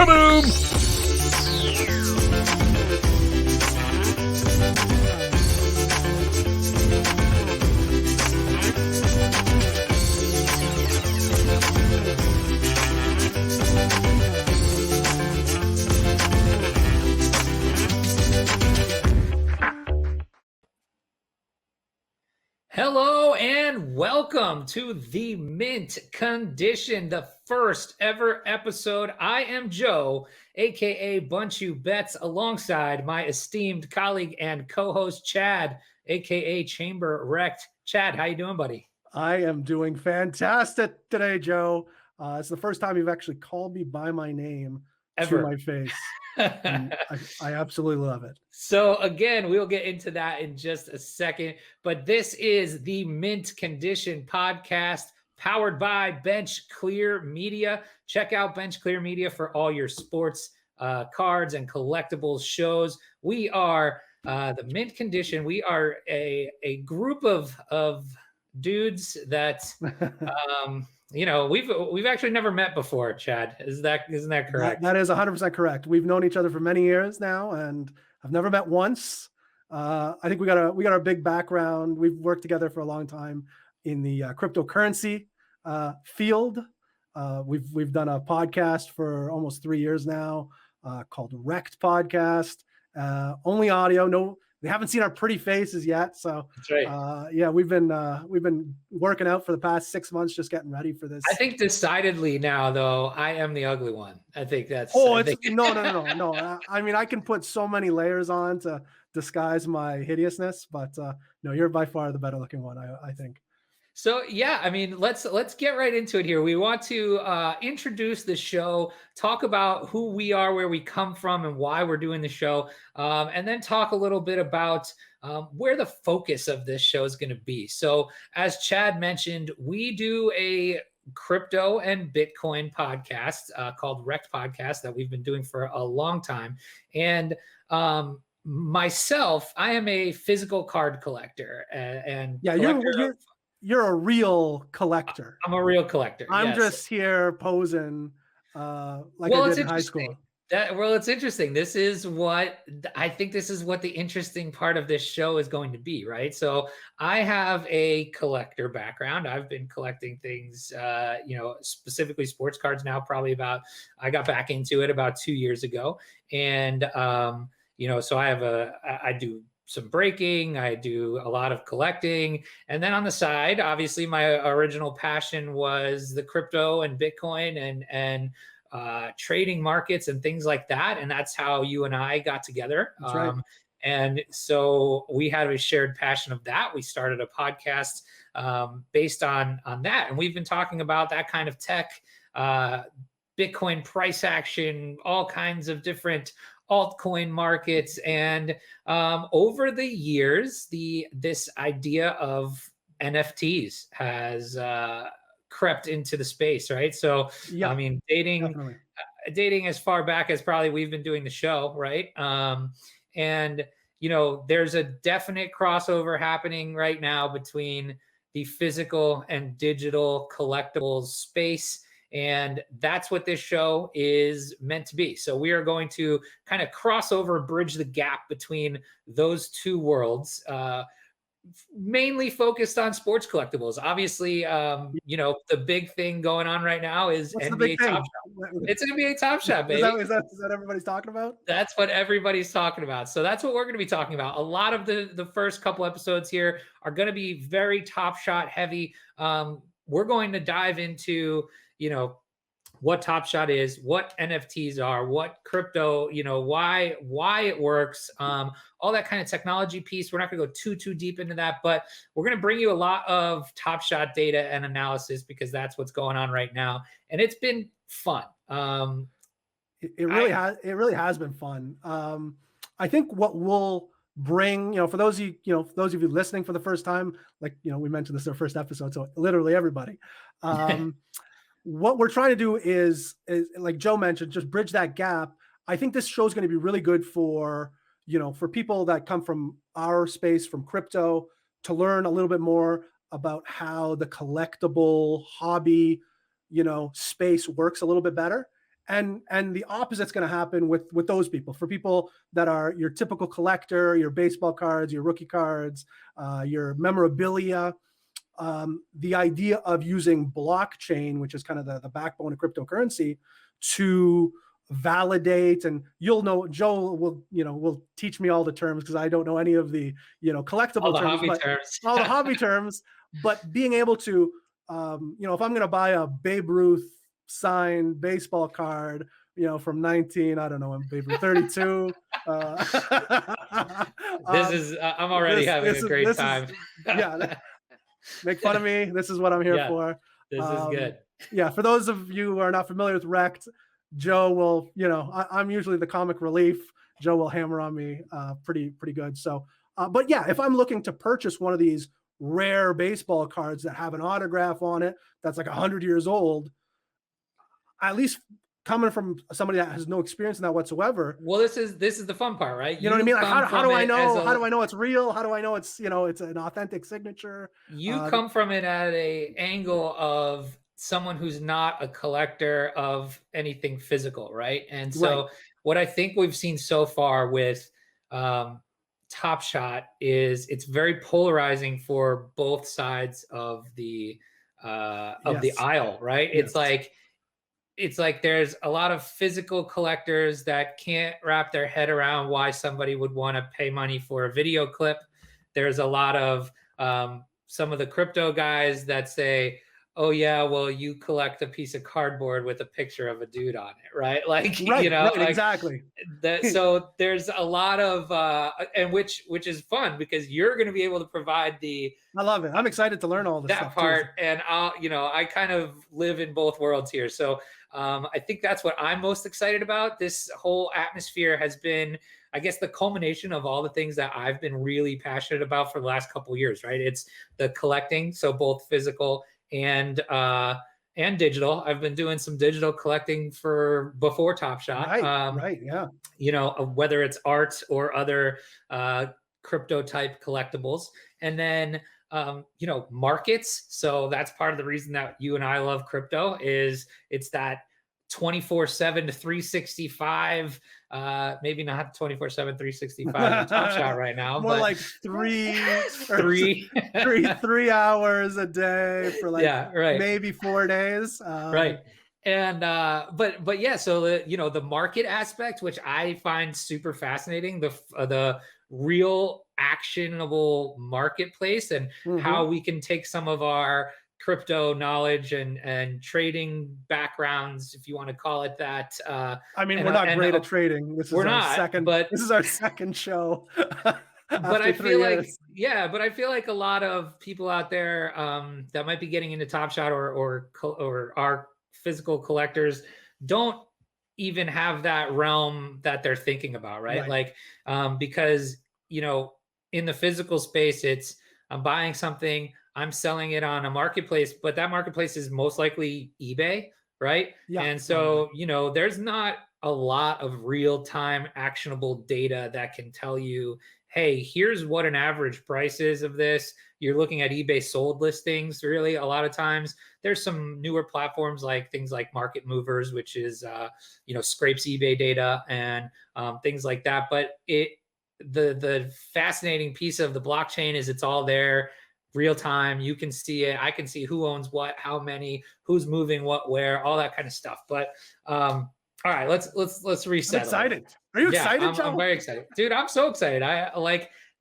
Kaboom! Hello and welcome to the Mint Condition, the first ever episode. I am Joe, aka Bunch You Bets, alongside my esteemed colleague and co-host Chad, aka Chamber Wrecked. Chad, how you doing, buddy? I am doing fantastic today, Joe. It's the first time you've actually called me by my name Ever. to my face. And I absolutely love it. So again, we'll get into that in just a second, but this is the Mint Condition podcast powered by Bench Clear Media. Check out Bench Clear Media for all your sports cards and collectibles shows. We are the Mint Condition. We are a group of dudes that we've actually never met before. Chad, isn't that correct? That is 100% correct. We've known each other for many years now, and I've never met once. I think we got a big background. We've worked together for a long time in the cryptocurrency field. We've done a podcast for almost 3 years now called Wrecked Podcast. Only audio. No, they haven't seen our pretty faces yet. So that's right. Yeah, we've been working out for the past 6 months, just getting ready for this. I think decidedly now, though, I am the ugly one. I think that's. No. I mean, I can put so many layers on to disguise my hideousness, but no, you're by far the better looking one, I think. So yeah, I mean, let's get right into it here. We want to introduce the show, talk about who we are, where we come from, and why we're doing the show, and then talk a little bit about where the focus of this show is going to be. So as Chad mentioned, we do a crypto and Bitcoin podcast called Wrecked Podcast that we've been doing for a long time. And myself, I am a physical card collector and yeah, you're a real collector. I'm a real collector. I'm just here posing like I did in high school. It's interesting. This is what the interesting part of this show is going to be, right? So I have a collector background. I've been collecting things, specifically sports cards now, I got back into it about 2 years ago. And, so I do some breaking, I do a lot of collecting. And then on the side, obviously my original passion was the crypto and Bitcoin and trading markets and things like that. And that's how you and I got together. That's right. And so we had a shared passion of that. We started a podcast based on that. And we've been talking about that kind of tech, Bitcoin price action, all kinds of different altcoin markets. And over the years, this idea of NFTs has crept into the space, right? So, yeah, I mean, dating as far back as probably we've been doing the show, right? And, there's a definite crossover happening right now between the physical and digital collectibles space. And that's what this show is meant to be. So we are going to kind of cross over, bridge the gap between those two worlds, mainly focused on sports collectibles. Obviously, the big thing going on right now is NBA Top Shot. It's NBA Top Shot, baby. Is that everybody's talking about? That's what everybody's talking about. So that's what we're going to be talking about. A lot of the first couple episodes here are going to be very Top Shot heavy. We're going to dive into what Top Shot is, what NFTs are, what crypto, why it works, all that kind of technology piece. We're not going to go too deep into that, but we're going to bring you a lot of Top Shot data and analysis because that's what's going on right now. And it's been fun. It really has been fun. I think what we'll bring, for those of you listening for the first time, like, we mentioned this is our first episode, so literally everybody. What we're trying to do is like Joe mentioned, just bridge that gap. I think this show is going to be really good for people that come from our space, from crypto, to learn a little bit more about how the collectible hobby, space works a little bit better. And the opposite's going to happen with those people. For people that are your typical collector, your baseball cards, your rookie cards, your memorabilia, the idea of using blockchain, which is kind of the backbone of cryptocurrency, to validate, and you'll know, Joe will teach me all the terms because I don't know any of the collectible all the terms, hobby but terms. all the hobby terms. But being able to, if I'm going to buy a Babe Ruth signed baseball card, from 19, I don't know, I'm Babe Ruth 32. I'm already having a great time. Yeah. Make fun of me. This is what I'm here for. This is good. Yeah. For those of you who are not familiar with Rect, Joe will, I'm usually the comic relief. Joe will hammer on me pretty good. So, but yeah, if I'm looking to purchase one of these rare baseball cards that have an autograph on it, that's like 100 years old, at least coming from somebody that has no experience in that whatsoever. Well, this is the fun part, right? You know what I mean? Like, how do I know? How do I know it's real? How do I know it's it's an authentic signature? You come from it at a angle of someone who's not a collector of anything physical, right? And so what I think we've seen so far with Top Shot is it's very polarizing for both sides of the aisle, right? Yes. It's like there's a lot of physical collectors that can't wrap their head around why somebody would want to pay money for a video clip. There's a lot of some of the crypto guys that say, oh yeah, well, you collect a piece of cardboard with a picture of a dude on it, right? Like, exactly. So there's a lot of and which is fun because you're going to be able to provide I love it. I'm excited to learn all this that part too. And I kind of live in both worlds here. So I think that's what I'm most excited about. This whole atmosphere has been, I guess, the culmination of all the things that I've been really passionate about for the last couple of years, right? It's the collecting, so both physical and digital. I've been doing some digital collecting before Top Shot. Yeah. Whether it's art or other crypto type collectibles. And then markets. So that's part of the reason that you and I love crypto is it's that 24/7 to 365, maybe not 24/7, 365 Top Shot right now, more but like three hours a day for maybe 4 days. Right. And but yeah, so the market aspect, which I find super fascinating, the real actionable marketplace and how we can take some of our crypto knowledge and trading backgrounds, if you want to call it that. We're not great at trading. This is our second show. But I feel I feel like a lot of people out there that might be getting into Top Shot or are physical collectors don't even have that realm that they're thinking about, right? Like, because, in the physical space, it's I'm buying something, I'm selling it on a marketplace, but that marketplace is most likely eBay, right? Yeah. And so, there's not a lot of real-time actionable data that can tell you, hey, here's what an average price is of this. You're looking at eBay sold listings, really, a lot of times. There's some newer platforms like things like Market Movers, which is, scrapes eBay data and things like that. But the fascinating piece of the blockchain is it's all there, real time. You can see it. I can see who owns what, how many, who's moving what, where, all that kind of stuff. But all right, let's reset. I'm excited. Are you excited, Joe? I'm very excited, dude. I'm so excited.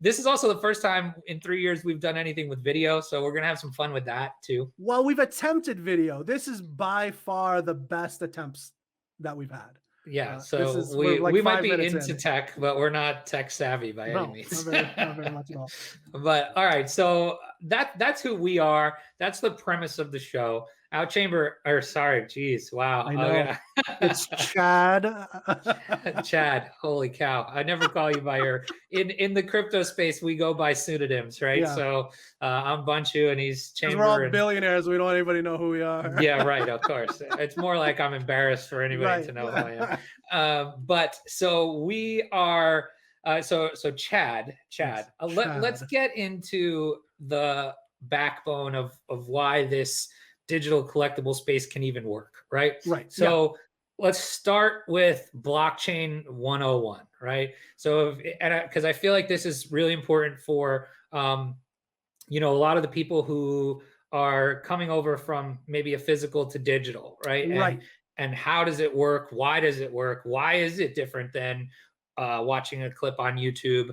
This is also the first time in 3 years we've done anything with video, so we're gonna have some fun with that too. Well, we've attempted video. This is by far the best attempts that we've had. Yeah, so we might be into tech, but we're not tech savvy by any means. Not very much at all. But all right, so that's who we are. That's the premise of the show. Wow. I know. It's Chad. Chad, holy cow. I never call you by your in the crypto space, we go by pseudonyms, right? Yeah. So I'm Bunchu and he's Chamber. We're all billionaires. We don't want anybody to know who we are. Yeah, right, of course. It's more like I'm embarrassed for anybody to know who I am. But so we are so Chad. Let's get into the backbone of why this digital collectible space can even work, right? Right. So let's start with blockchain 101, right? So, because I feel like this is really important for, a lot of the people who are coming over from maybe a physical to digital, right? Right. And how does it work? Why does it work? Why is it different than watching a clip on YouTube?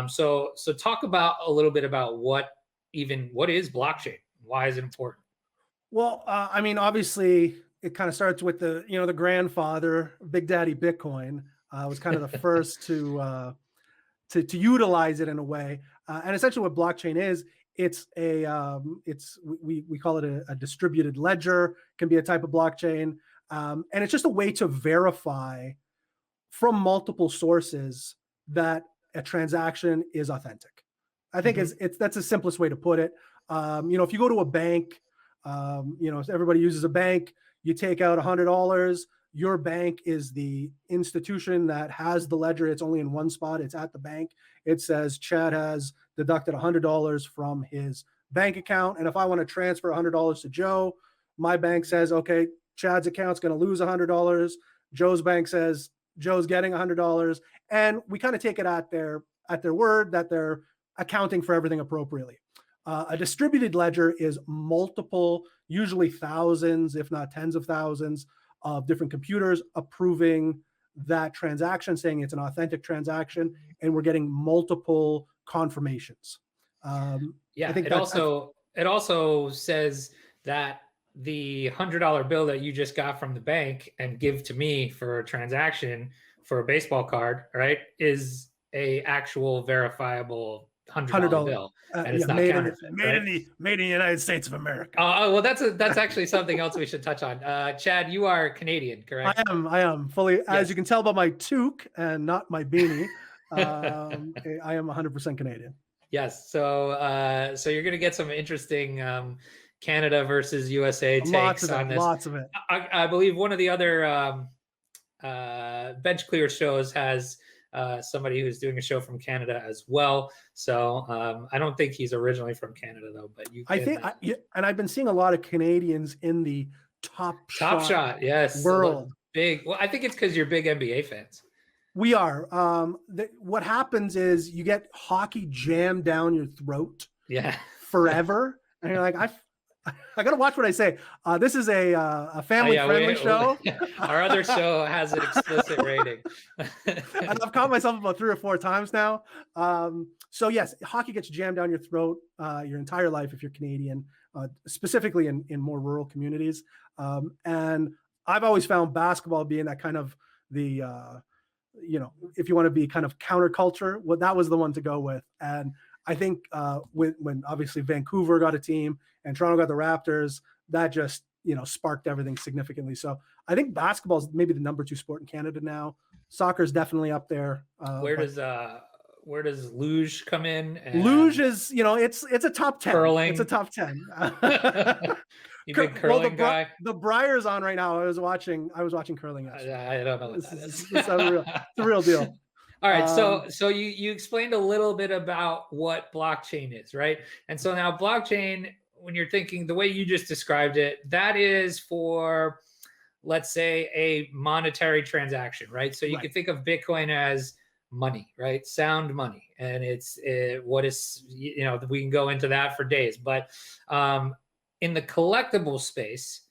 So talk about a little bit about what is blockchain? Why is it important? Well, I mean, obviously, it kind of starts with the grandfather, Big Daddy Bitcoin, was kind of the first to utilize it in a way. And essentially, what blockchain is, we call it a distributed ledger. Can be a type of blockchain, and it's just a way to verify from multiple sources that a transaction is authentic. I think that's the simplest way to put it. If you go to a bank, everybody uses a bank. You take out $100. Your bank is the institution that has the ledger. It's only in one spot. It's at the bank. It says Chad has deducted $100 from his bank account. And if I want to transfer $100 to Joe, my bank says, okay, Chad's account's going to lose $100. Joe's bank says Joe's getting $100. And we kind of take it at their word that they're accounting for everything appropriately. A distributed ledger is multiple, usually thousands, if not tens of thousands, of different computers approving that transaction, saying it's an authentic transaction, and we're getting multiple confirmations. I think it also says that the $100 bill that you just got from the bank and give to me for a transaction for a baseball card, right, is a actual verifiable $100 bill, and it's not counterfeit. Made in the United States of America. Well, that's actually something else we should touch on. Chad, you are Canadian, correct? I am fully, yes. As you can tell by my toque and not my beanie, I am 100% Canadian. Yes. So you're going to get some interesting Canada versus USA takes on this. Lots of it. I believe one of the other bench clear shows has somebody who's doing a show from Canada as well. So I don't think he's originally from Canada though, but and I've been seeing a lot of Canadians in the Top Shot, yes, world. Big. Well, I think it's because you're big NBA fans. We are. What happens is you get hockey jammed down your throat, forever, and you're like, I gotta watch what I say. This is a family-friendly show. Our other show has an explicit rating. And I've caught myself about 3 or 4 times now. So yes, hockey gets jammed down your throat your entire life if you're Canadian, specifically in more rural communities. And I've always found basketball being that kind of the, if you want to be kind of counterculture, that was the one to go with. And I think when obviously Vancouver got a team and Toronto got the Raptors, that just, sparked everything significantly. So I think basketball is maybe the number 2 sport in Canada now. Soccer is definitely up there. Where does luge come in? Luge is, it's a top 10. Curling. It's a top 10. You big curling guy? The Briar's on right now. I was watching curling yesterday. I don't know what that is. It's a real deal. All right, so you explained a little bit about what blockchain is, right? And so now blockchain, when you're thinking the way you just described it, that is for, let's say, a monetary transaction, right? So you can think of Bitcoin as money, right? Sound money, and what is, we can go into that for days, but in the collectible space,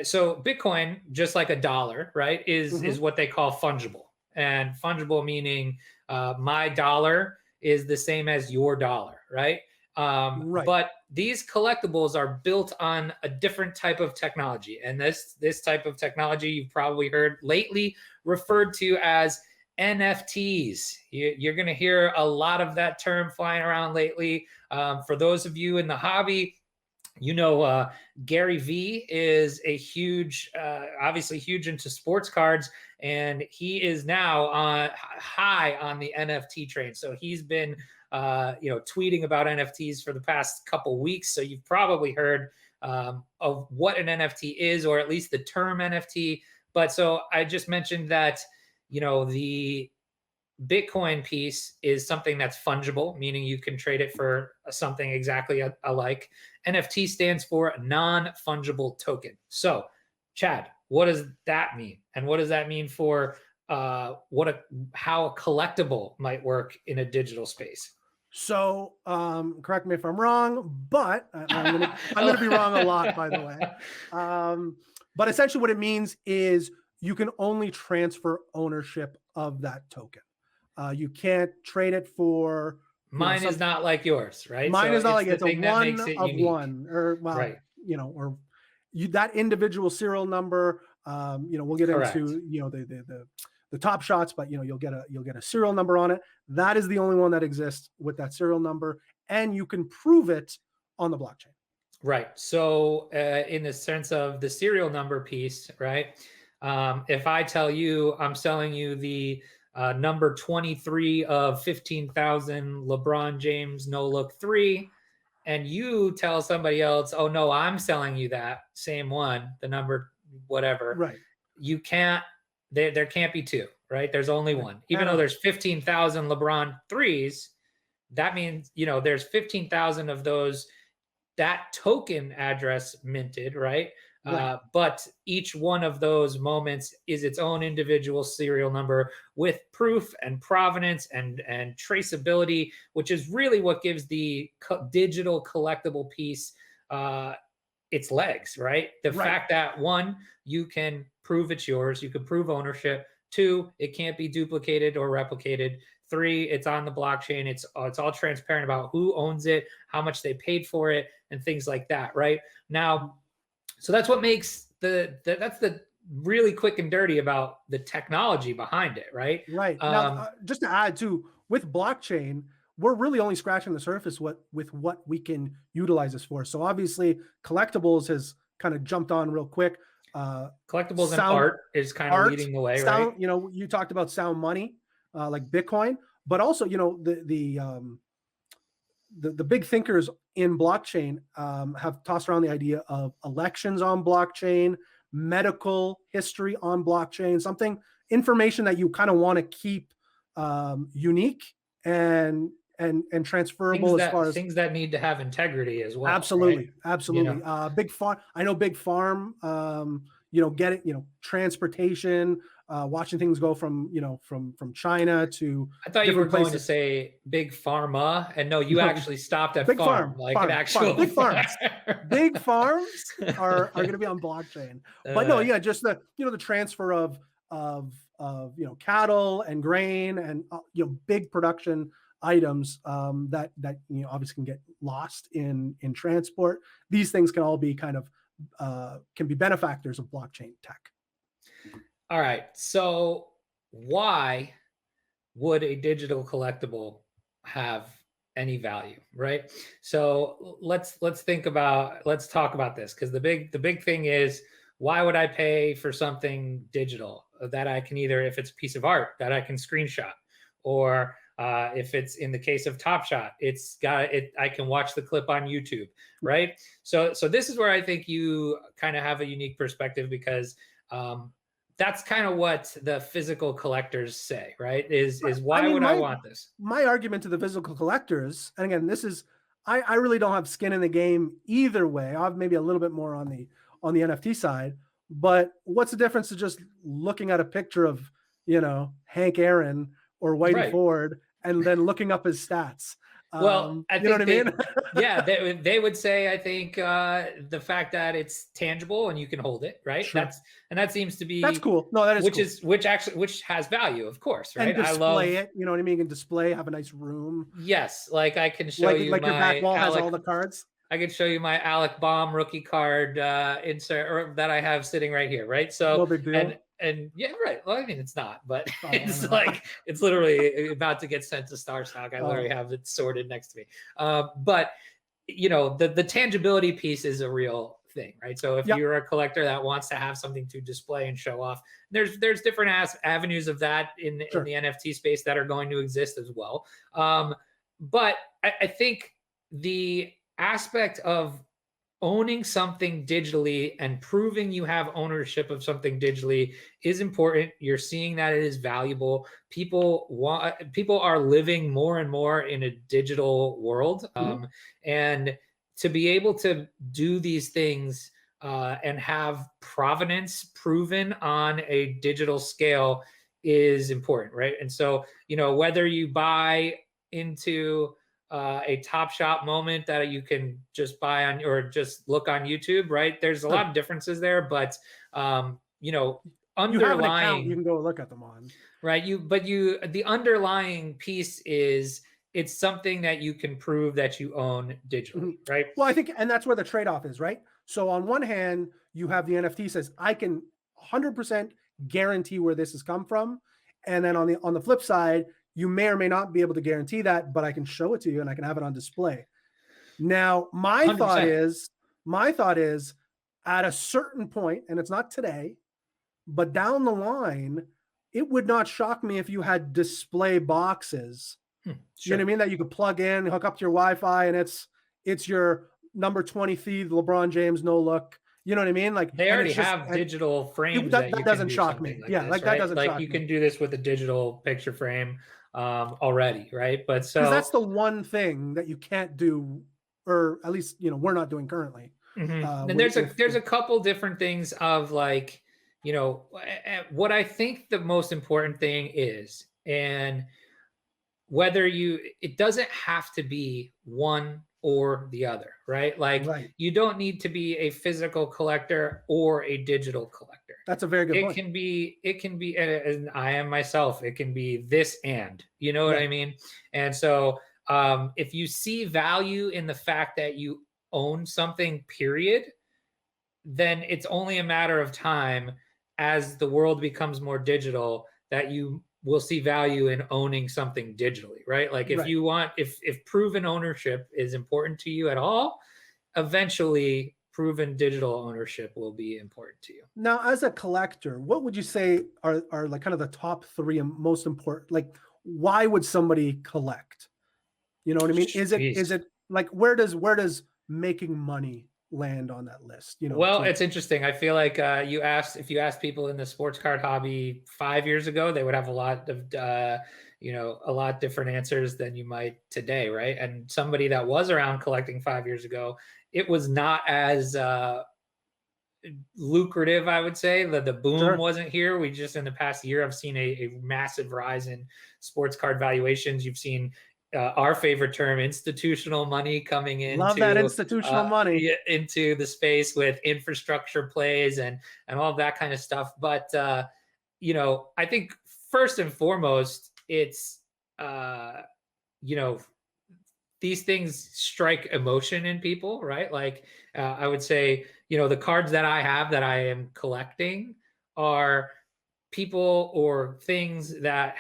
so Bitcoin, just like a dollar, right, is what they call fungible. And fungible meaning my dollar is the same as your dollar, right? But these collectibles are built on a different type of technology. And this type of technology you've probably heard lately referred to as NFTs. You're going to hear a lot of that term flying around lately. For those of you in the hobby, Gary V is a huge, obviously huge into sports cards, and he is now high on the NFT train. So he's been, tweeting about NFTs for the past couple weeks. So you've probably heard of what an NFT is, or at least the term NFT. But so I just mentioned that, the Bitcoin piece is something that's fungible, meaning you can trade it for something exactly alike. NFT stands for non-fungible token. So, Chad, what does that mean? And what does that mean for how a collectible might work in a digital space? So, correct me if I'm wrong, but I'm gonna be wrong a lot, by the way. But essentially, what it means is you can only transfer ownership of that token. You can't trade it for. Mine is not like yours, right? Mine So is not like it's it's the a thing that one makes it of unique. one, or well, Right. or that individual serial number. We'll get Correct. into the top shots, but you'll get a serial number on it. That is the only one that exists with that serial number, and you can prove it on the blockchain. Right. So in the sense of the serial number piece, right? If I tell you I'm selling you the number 23 of 15,000 LeBron James no look 3, and you tell somebody else, oh no, I'm selling you that same one, the number whatever. Right. You can't. There can't be two, right? There's only one. Even though there's 15,000 LeBron 3s, that means there's 15,000 of those. That token address minted, right? Right. But each one of those moments is its own individual serial number with proof and provenance and traceability, which is really what gives the digital collectible piece its legs, right? The fact that, one, you can prove it's yours, you can prove ownership. 2, it can't be duplicated or replicated. 3, it's on the blockchain. It's all transparent about who owns it, how much they paid for it, and things like that, right? Now, so that's what makes that's the really quick and dirty about the technology behind it, right? Right. Now, just to add to, with blockchain, we're really only scratching the surface with what we can utilize this for. So obviously, collectibles has kind of jumped on real quick. Collectibles and art is kind of leading the way, right? You talked about sound money, like Bitcoin, but also the big thinkers in blockchain have tossed around the idea of elections on blockchain, medical history on blockchain, information that you kind of want to keep unique and transferable as far as things that need to have integrity as well. Absolutely, right? absolutely. Big farm. I know big farm. Transportation. Watching things go from China to. I thought you were going to say big pharma, and no, you actually stopped at big farm, like an actual big farms. Big farms are going to be on blockchain, but no, yeah, just the transfer of cattle and grain and big production items that obviously can get lost in transport. These things can all be kind of can be benefactors of blockchain tech. All right, so why would a digital collectible have any value, right? So let's talk about this, because the big thing is, why would I pay for something digital that I can either, if it's a piece of art that I can screenshot, or if it's in the case of Top Shot, I can watch the clip on YouTube, right? So this is where I think you kind of have a unique perspective, because that's kind of what the physical collectors say, right? Is why would I want this? My argument to the physical collectors, and again, this is, I really don't have skin in the game either way. I have maybe a little bit more on the NFT side, but what's the difference to just looking at a picture of Hank Aaron or Whitey Ford and then looking up his stats? Well, I think what I mean? Yeah, they would say, I think the fact that it's tangible and you can hold it, right? Sure. That seems to be, that's cool. No, that is cool. which has value, of course, right? And display it. You know what I mean? You can display, have a nice room. Yes, like I can show you like my your back wall has all the cards. I could show you my Alec Baum rookie card insert, or that I have sitting right here, right? So no big deal. And yeah, right. Well, I mean, it's not, but it's like, it's literally about to get sent to Star Stock. I literally have it sorted next to me. But the tangibility piece is a real thing, right? So if you're a collector that wants to have something to display and show off, there's different avenues of that in the NFT space that are going to exist as well. But I think the aspect of owning something digitally and proving you have ownership of something digitally is important. You're seeing that it is valuable. People are living more and more in a digital world. And to be able to do these things and have provenance proven on a digital scale is important, right? And so, whether you buy into a Top Shop moment that you can just buy on or just look on YouTube, right? There's a lot of differences there, but You have an account, you underlying, can go look at them on. right? The underlying piece is it's something that you can prove that you own digitally, right? Well, I think, and that's where the trade-off is, right? So on one hand, you have the NFT says, I can 100% guarantee where this has come from. And then on the flip side, you may or may not be able to guarantee that, but I can show it to you and I can have it on display. Now, my 100%. thought is at a certain point, and it's not today, but down the line, it would not shock me if you had display boxes. Sure. You know what I mean? That you could plug in, hook up to your Wi-Fi, and it's your number 20 feed, LeBron James, no look. You know what I mean? Like they already have digital frames that you doesn't can do shock me. Like yeah, this, like right? that doesn't shock me. You can do this with a digital picture frame already, right? But so that's the one thing that you can't do, or at least we're not doing currently. And there's a couple different things of like, what I think the most important thing is, and whether it doesn't have to be one or the other, right? Like you don't need to be a physical collector or a digital collector. That's a very good point. It can be, and I am myself, it can be this and, you know what I mean? And so if you see value in the fact that you own something, period, then it's only a matter of time as the world becomes more digital that you will see value in owning something digitally, right? Like if you want, if proven ownership is important to you at all, eventually proven digital ownership will be important to you. Now, as a collector, what would you say are like kind of the top three most important? Like, why would somebody collect? You know what I mean? Is it like where does making money land on that list? Well, it's interesting. I feel like if you asked people in the sports card hobby 5 years ago, they would have a lot of a lot different answers than you might today, right? And somebody that was around collecting 5 years ago, it was not as lucrative, I would say. The boom wasn't here. We just in the past year have seen a massive rise in sports card valuations. You've seen our favorite term, institutional money, coming into love that institutional money into the space with infrastructure plays and all of that kind of stuff. But I think first and foremost, it's these things strike emotion in people, right? Like I would say, the cards that I have that I am collecting are people or things that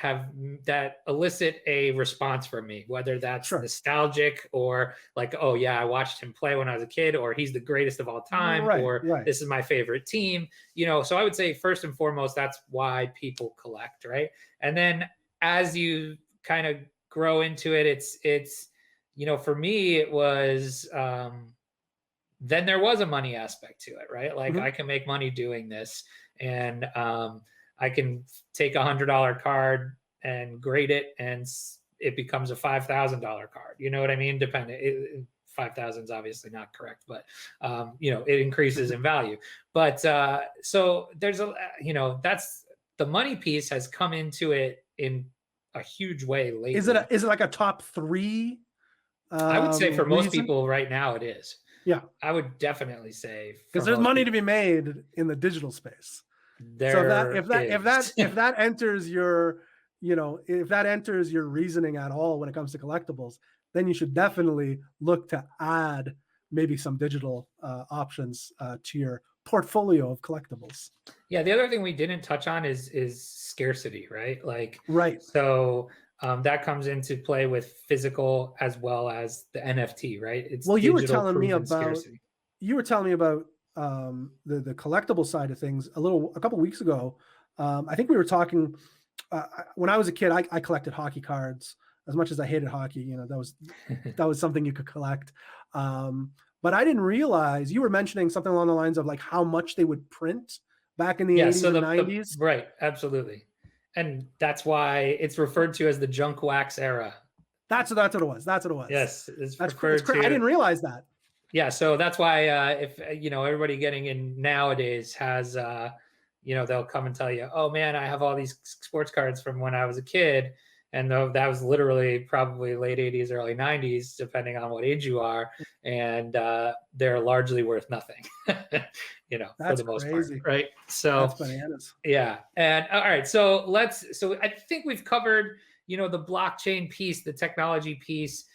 elicit a response from me, whether that's nostalgic or like, oh yeah, I watched him play when I was a kid, or he's the greatest of all time, or this is my favorite team. So I would say first and foremost, that's why people collect, right? And then as you kind of grow into it, it's for me, it was then there was a money aspect to it, right? Like I can make money doing this, and I can take $100 card and grade it, and it becomes a $5,000 card. You know what I mean? 5,000 is obviously not correct, but it increases in value. But so there's that's the money piece has come into it in a huge way lately. Is it like a top three? I would say for most people right now it is. Yeah, I would definitely say, because there's money to be made in the digital space. If that enters your, if that enters your reasoning at all when it comes to collectibles, then you should definitely look to add maybe some digital options to your portfolio of collectibles. Yeah, the other thing we didn't touch on is scarcity, right? Like, So that comes into play with physical as well as the NFT, right? It's you were telling me about scarcity. You were telling me about the collectible side of things a couple weeks ago. I think we were talking when I was a kid, I collected hockey cards. As much as I hated hockey, that was something you could collect. But I didn't realize you were mentioning something along the lines of like how much they would print back in the 80s and 90s. Right. Absolutely. And that's why it's referred to as the junk wax era. That's what it was. Yes. It's referred to. I didn't realize that. Yeah, so that's why if everybody getting in nowadays has they'll come and tell you, oh man, I have all these sports cards from when I was a kid, and that was literally probably late 80s, early 90s, depending on what age you are, and they're largely worth nothing, for That's the most part, crazy. right? So That's bananas. yeah, and all right, so I think we've covered the blockchain piece, the technology piece.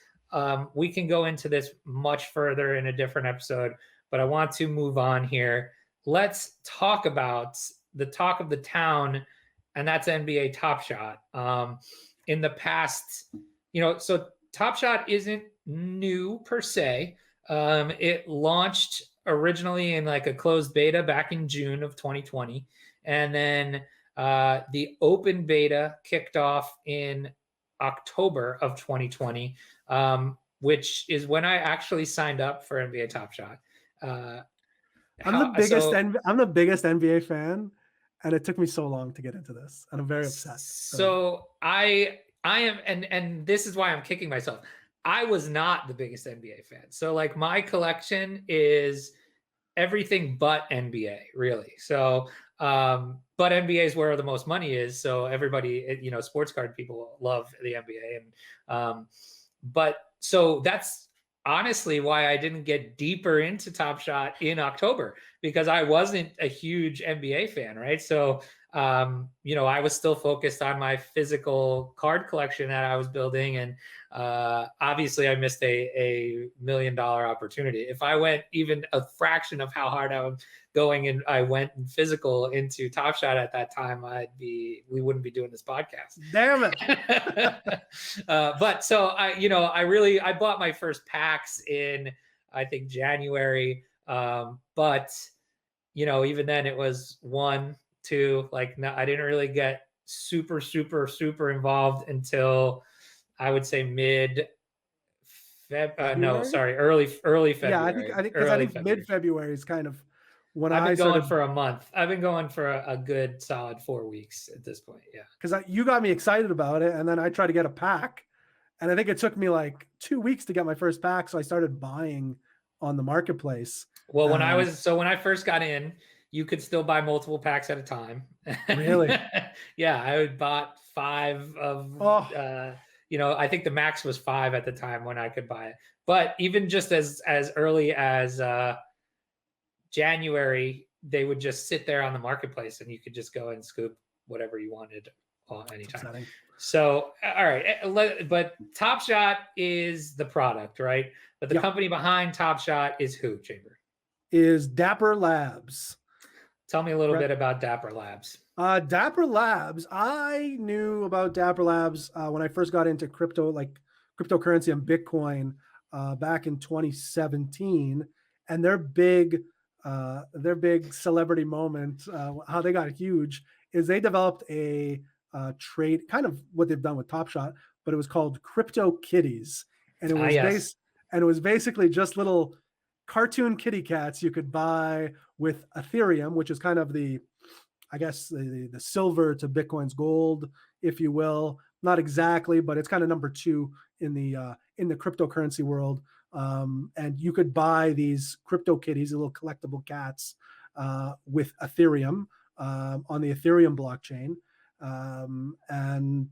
We can go into this much further in a different episode, but I want to move on here. Let's talk about the talk of the town, and that's NBA Top Shot. In the past, so Top Shot isn't new per se. It launched originally in like a closed beta back in June of 2020, and then the open beta kicked off in October of 2020, which is when I actually signed up for NBA Top Shot. I'm the biggest NBA fan, and it took me so long to get into this, and I'm very upset. So I am, and this is why I'm kicking myself. I was not the biggest NBA fan. So like my collection is everything but NBA, really. So but NBA is where the most money is. So everybody, sports card people love the NBA, and but so that's honestly why I didn't get deeper into Top Shot in October, because I wasn't a huge NBA fan, right? So I was still focused on my physical card collection that I was building, and obviously I missed a $1 million opportunity. If I went even a fraction of how hard I was going and I went in physical into Top Shot at that time, we wouldn't be doing this podcast. Damn it. But so I bought my first packs in, I think, January. But even then it was 1, 2, like, no, I didn't really get super, super, super involved until I would say early February. Yeah, I think mid-February is kind of when I've been going for a month. I've been going for a good solid 4 weeks at this point. Yeah, because you got me excited about it, and then I tried to get a pack, and I think it took me like 2 weeks to get my first pack, so I started buying on the marketplace. Well, when I first got in, you could still buy multiple packs at a time. Really? Yeah, I bought 5 of. I think the max was 5 at the time when I could buy it. But even just as early as January, they would just sit there on the marketplace, and you could just go and scoop whatever you wanted anytime. Exciting. So, all right, but Top Shot is the product, right? But the company behind Top Shot is who, Chamber? Is Dapper Labs. Tell me a little bit about Dapper Labs. Dapper Labs. I knew about Dapper Labs when I first got into crypto, like cryptocurrency and Bitcoin, back in 2017, and their big celebrity moment, how they got huge, is they developed a trade, kind of what they've done with Top Shot, but it was called Crypto Kitties, and it was basically just little cartoon kitty cats you could buy with Ethereum, which is kind of the silver to Bitcoin's gold, if you will. Not exactly, but it's kind of number 2 in the cryptocurrency world. And you could buy these crypto kitties, little collectible cats, with Ethereum on the Ethereum blockchain. And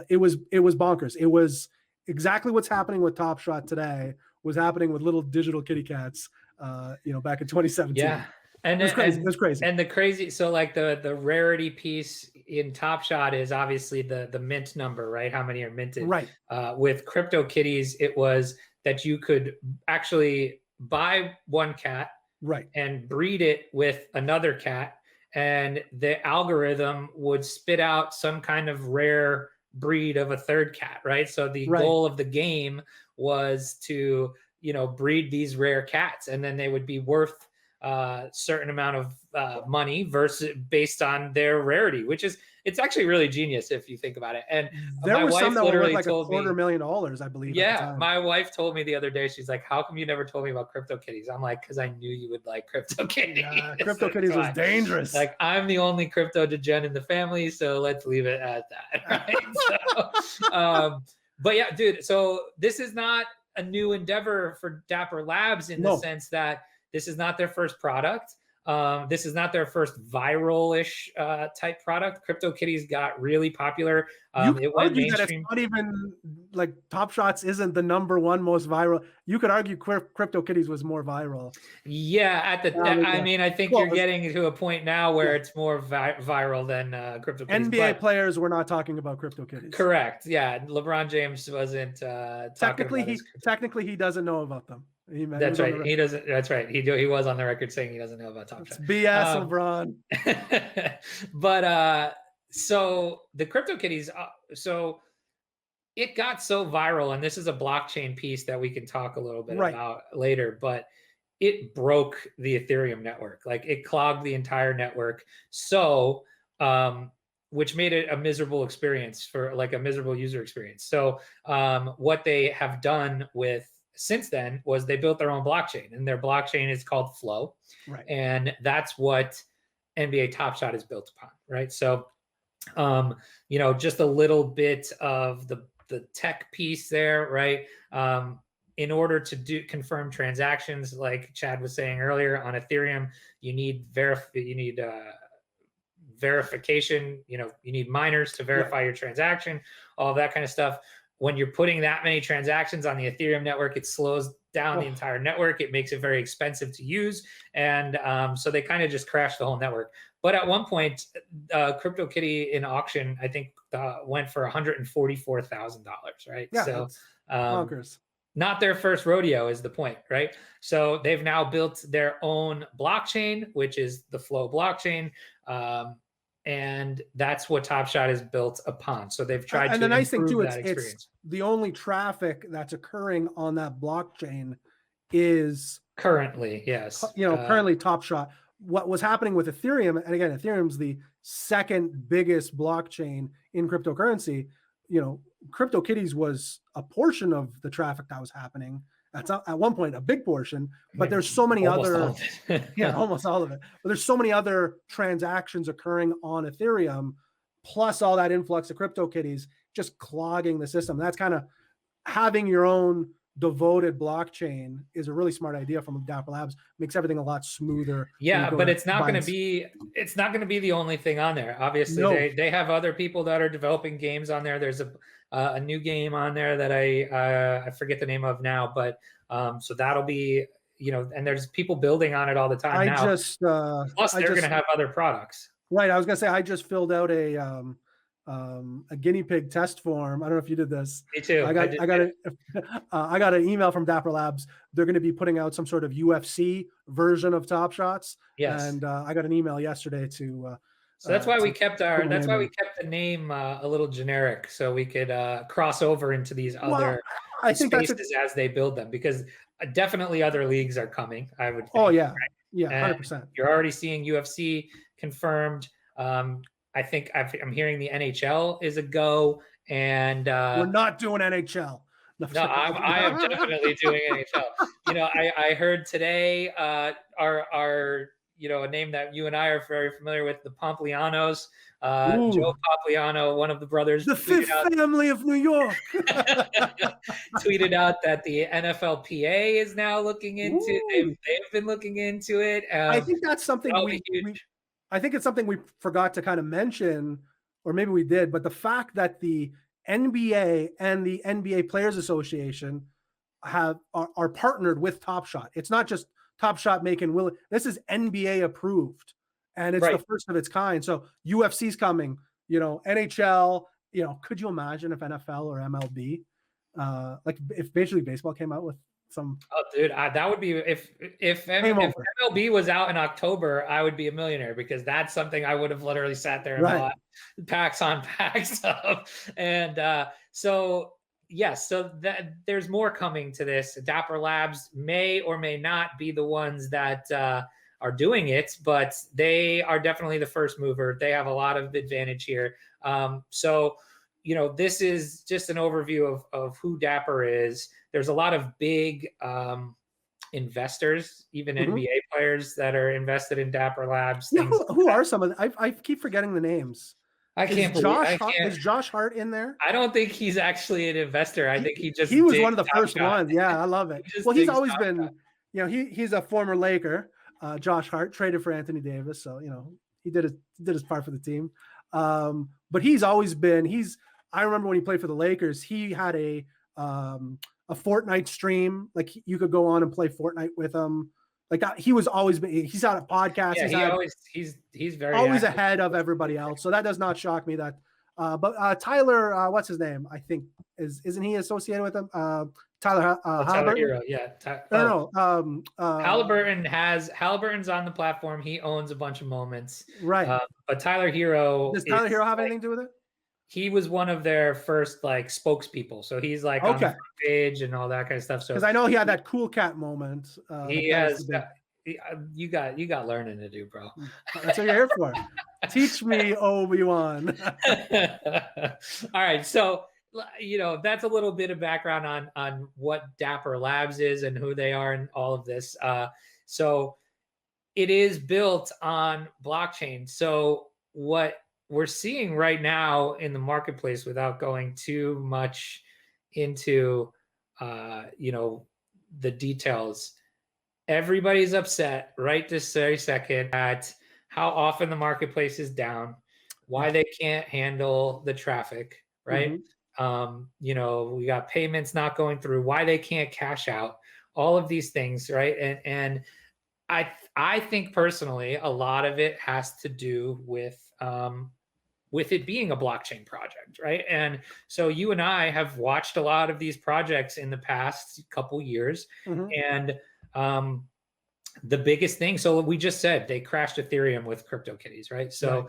it was bonkers. It was exactly what's happening with Top Shot today was happening with little digital kitty cats, back in 2017. Yeah. And it was crazy. And the crazy, so like the rarity piece in Top Shot is obviously the mint number, right? How many are minted? Right. With Crypto Kitties, it was that you could actually buy one cat, right, and breed it with another cat, and the algorithm would spit out some kind of rare breed of a third cat, right? So the goal of the game was to, breed these rare cats, and then they would be worth certain amount of money versus based on their rarity, which is, it's actually really genius if you think about it. And there were some that were worth like $250,000, I believe. Yeah, my wife told me the other day, she's like, "How come you never told me about Crypto Kitties?" I'm like, "Because I knew you would like Crypto Kitties." Yeah, Crypto Kitties was dangerous. Like, I'm the only crypto degen in the family, so let's leave it at that, right? So, but yeah, dude. So this is not a new endeavor for Dapper Labs in the sense that this is not their first product. This is not their first viral-ish type product. CryptoKitties got really popular. You could it went argue that mainstream. it's not even like Top Shots isn't the #1 most viral. You could argue CryptoKitties was more viral. Yeah, I mean, I think you're getting to a point now where it's more viral than CryptoKitties. NBA players were not talking about CryptoKitties. Correct. Yeah, LeBron James wasn't technically he doesn't know about them. That's right. He doesn't. That's right. He was on the record saying he doesn't know about Top Shot. BS, LeBron. But so the CryptoKitties, so it got so viral, and this is a blockchain piece that we can talk a little bit about later, but it broke the Ethereum network. Like it clogged the entire network. So, which made it a miserable experience for like a miserable user experience. So what they have done since then was they built their own blockchain, and their blockchain is called Flow. Right. And that's what NBA Top Shot is built upon. Right. So, just a little bit of the tech piece there, right? In order to confirm transactions, like Chad was saying earlier on Ethereum, you need verification, you need miners to verify your transaction, all of that kind of stuff. When you're putting that many transactions on the Ethereum network, it slows down the entire network. It makes it very expensive to use. And so they kind of just crashed the whole network. But at one point, CryptoKitty in auction, I think went for $144,000, right? Yeah, so bonkers. Not their first rodeo is the point, right? So they've now built their own blockchain, which is the Flow blockchain. And that's what Top Shot is built upon. So they've tried to improve that experience. And the nice thing too, it's the only traffic that's occurring on that blockchain is currently, yes. Currently Top Shot. What was happening with Ethereum, and again, Ethereum's the second biggest blockchain in cryptocurrency. CryptoKitties was a portion of the traffic that was happening. That's at one point a big portion, but there's so many other, almost all of it. But there's so many other transactions occurring on Ethereum, plus all that influx of CryptoKitties just clogging the system. That's kind of having your own devoted blockchain is a really smart idea from Dapper Labs. Makes everything a lot smoother. Yeah, but it's not going to be the only thing on there. Obviously, they have other people that are developing games on there. There's a new game on there that I forget the name of now, but so that'll be and there's people building on it all the time now. Plus, they're going to have other products. Right. I was going to say I just filled out a guinea pig test form. I don't know if you did this. Me too. I got an email from Dapper Labs. They're going to be putting out some sort of UFC version of Top Shots. Yes. And I got an email yesterday to. So that's why we kept the name a little generic, so we could cross over into these other spaces as they build them, because definitely other leagues are coming, I would think. Oh yeah, right? yeah, 100%. You're already seeing UFC confirmed. I think I'm hearing the NHL is a go, and we're not doing NHL. No, I am definitely doing NHL. I heard today our a name that you and I are very familiar with, the Pomplianos. Joe Pompliano, one of the brothers, the fifth family of New York, tweeted out that the NFLPA is now looking into. They've been looking into it. I think that's something I think it's something we forgot to kind of mention, or maybe we did, but the fact that the NBA and the NBA Players Association are partnered with Top Shot. It's not just Top Shot making this is NBA approved, and it's the first of its kind. So UFC's coming, NHL, could you imagine if NFL or MLB, like if Major League Baseball came out with some? Oh, dude, that would be if MLB was out in October, I would be a millionaire, because that's something I would have literally sat there and bought packs on packs of. And so yes, so that there's more coming to this. Dapper Labs may or may not be the ones that are doing it, but they are definitely the first mover. They have a lot of advantage here. So this is just an overview of who Dapper is. There's a lot of big investors, even NBA players, that are invested in Dapper Labs. Yeah, who are some of them? I keep forgetting the names. I can't believe Is Josh Hart in there? I don't think he's actually an investor. I think he just was digs one of the Top first Shot. ones. Yeah, I love it. He just Well, he's digs always Top been, Shot. he's a former Laker, Josh Hart, traded for Anthony Davis. So, he did his part for the team. But he's always been, I remember when he played for the Lakers, he had a Fortnite stream. Like you could go on and play Fortnite with him. Like that, he's on a podcast. Yeah, he's very always active. ahead of everybody else. So that does not shock me that. But Tyler, what's his name? I think isn't he associated with him? Tyler Halliburton. Hero, yeah. No. Halliburton's on the platform. He owns a bunch of moments. Right. But Tyler Hero. Does Tyler Hero have anything to do with it? He was one of their first like spokespeople. So he's like on the front page and all that kind of stuff. So because I know he had that cool cat moment. He has. You got learning to do, bro. That's what you're here for. Teach me, Obi-Wan. All right, so that's a little bit of background on what Dapper Labs is and who they are and all of this. So it is built on blockchain. So what we're seeing right now in the marketplace, without going too much into the details, everybody's upset right this very second at how often the marketplace is down, why they can't handle the traffic, right? Mm-hmm. We got payments not going through, why they can't cash out, all of these things, right? And I think personally, a lot of it has to do with it being a blockchain project, right? And so you and I have watched a lot of these projects in the past couple years, mm-hmm. and the biggest thing, so we just said they crashed Ethereum with CryptoKitties, right? So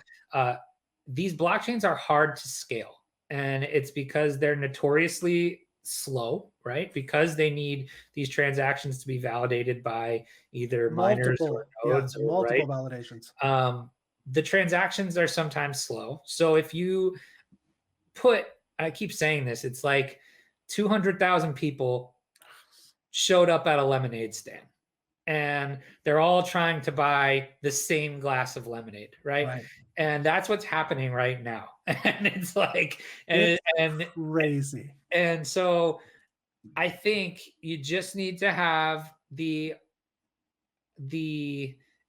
these blockchains are hard to scale, and it's because they're notoriously slow, right? Because they need these transactions to be validated by either miners or nodes, or multiple validations. The transactions are sometimes slow. So if you I keep saying this, it's like 200,000 people showed up at a lemonade stand, and they're all trying to buy the same glass of lemonade, right? And that's what's happening right now. And it's like, and crazy. And so I think you just need to have the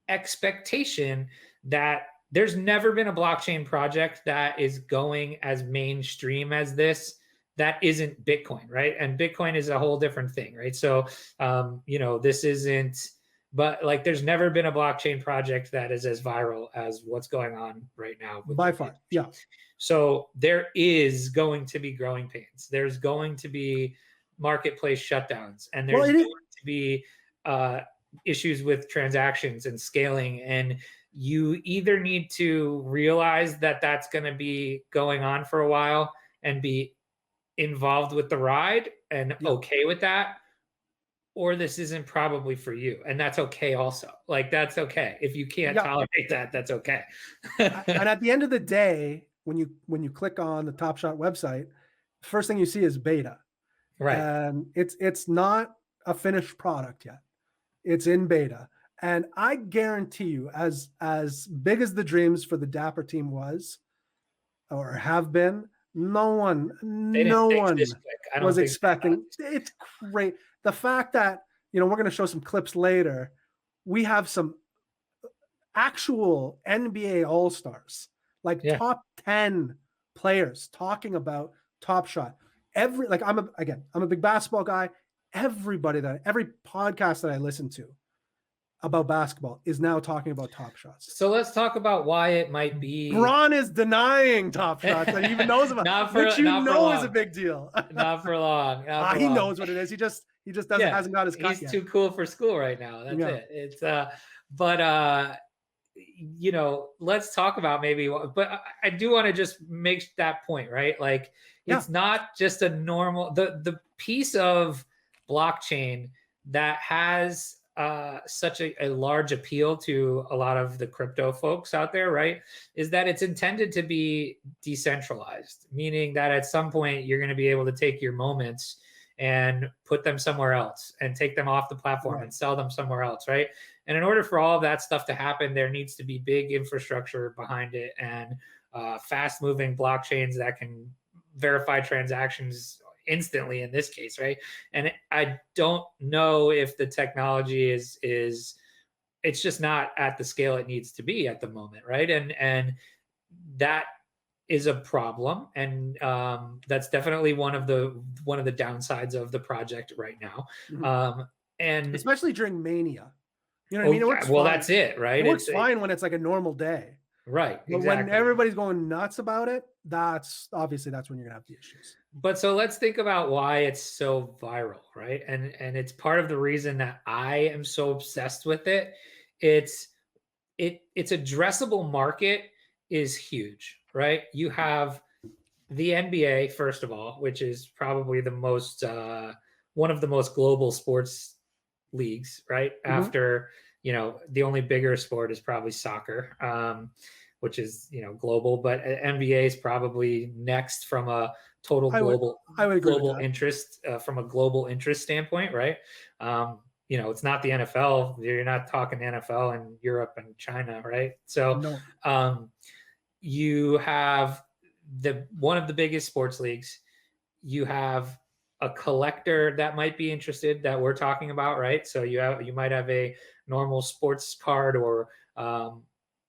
expectation that there's never been a blockchain project that is going as mainstream as this that isn't Bitcoin, right? And Bitcoin is a whole different thing, right? So, this isn't, but like there's never been a blockchain project that is as viral as what's going on right now. By far, yeah. So there is going to be growing pains. There's going to be marketplace shutdowns, and there's going to be issues with transactions and scaling. And you either need to realize that that's going to be going on for a while and be involved with the ride and okay with that, or this isn't probably for you, and that's okay also. Like that's okay. If you can't tolerate that, that's okay. And at the end of the day, when you click on the Top Shot website, the first thing you see is beta. Right. And it's not a finished product yet. It's in beta. And I guarantee you, as big as the dreams for the Dapper team was or have been, no one was expecting. It's great. The fact that, we're going to show some clips later, we have some actual NBA All-Stars, like top 10 players talking about Top Shot. I'm a big basketball guy. Every podcast that I listen to about basketball is now talking about Top Shots. So let's talk about why it might be. Bron is denying Top Shots that he even knows about, which is a big deal. Not for long. He knows what it is. He just hasn't got his cut yet. He's too cool for school right now. That's it. It's let's talk about but I do want to just make that point, right? Like it's not just a normal, the piece of blockchain that has such a large appeal to a lot of the crypto folks out there, right, is that it's intended to be decentralized, meaning that at some point you're going to be able to take your moments and put them somewhere else and take them off the platform and sell them somewhere else, right? And in order for all of that stuff to happen, there needs to be big infrastructure behind it and fast moving blockchains that can verify transactions instantly in this case, right? And I don't know if the technology is it's just not at the scale it needs to be at the moment, right? And that is a problem, and that's definitely one of the downsides of the project right now. And especially during mania, you know what I mean? It works well, fine. that's it, right? It works fine when it's like a normal day, right? but Exactly. when everybody's going nuts about it, that's when you're gonna have the issues. But so let's think about why it's so viral, right? And it's part of the reason that I am so obsessed with it. Its addressable market is huge, right? You have the NBA, first of all, which is probably the most one of the most global sports leagues, right? After, the only bigger sport is probably soccer, which is global, but NBA is probably next from a total global global interest, from a global interest standpoint, right? It's not the NFL. You're not talking NFL in Europe and China, right? So No. You have one of the biggest sports leagues. You have a collector that might be interested, that we're talking about, right? So you might have a normal sports card or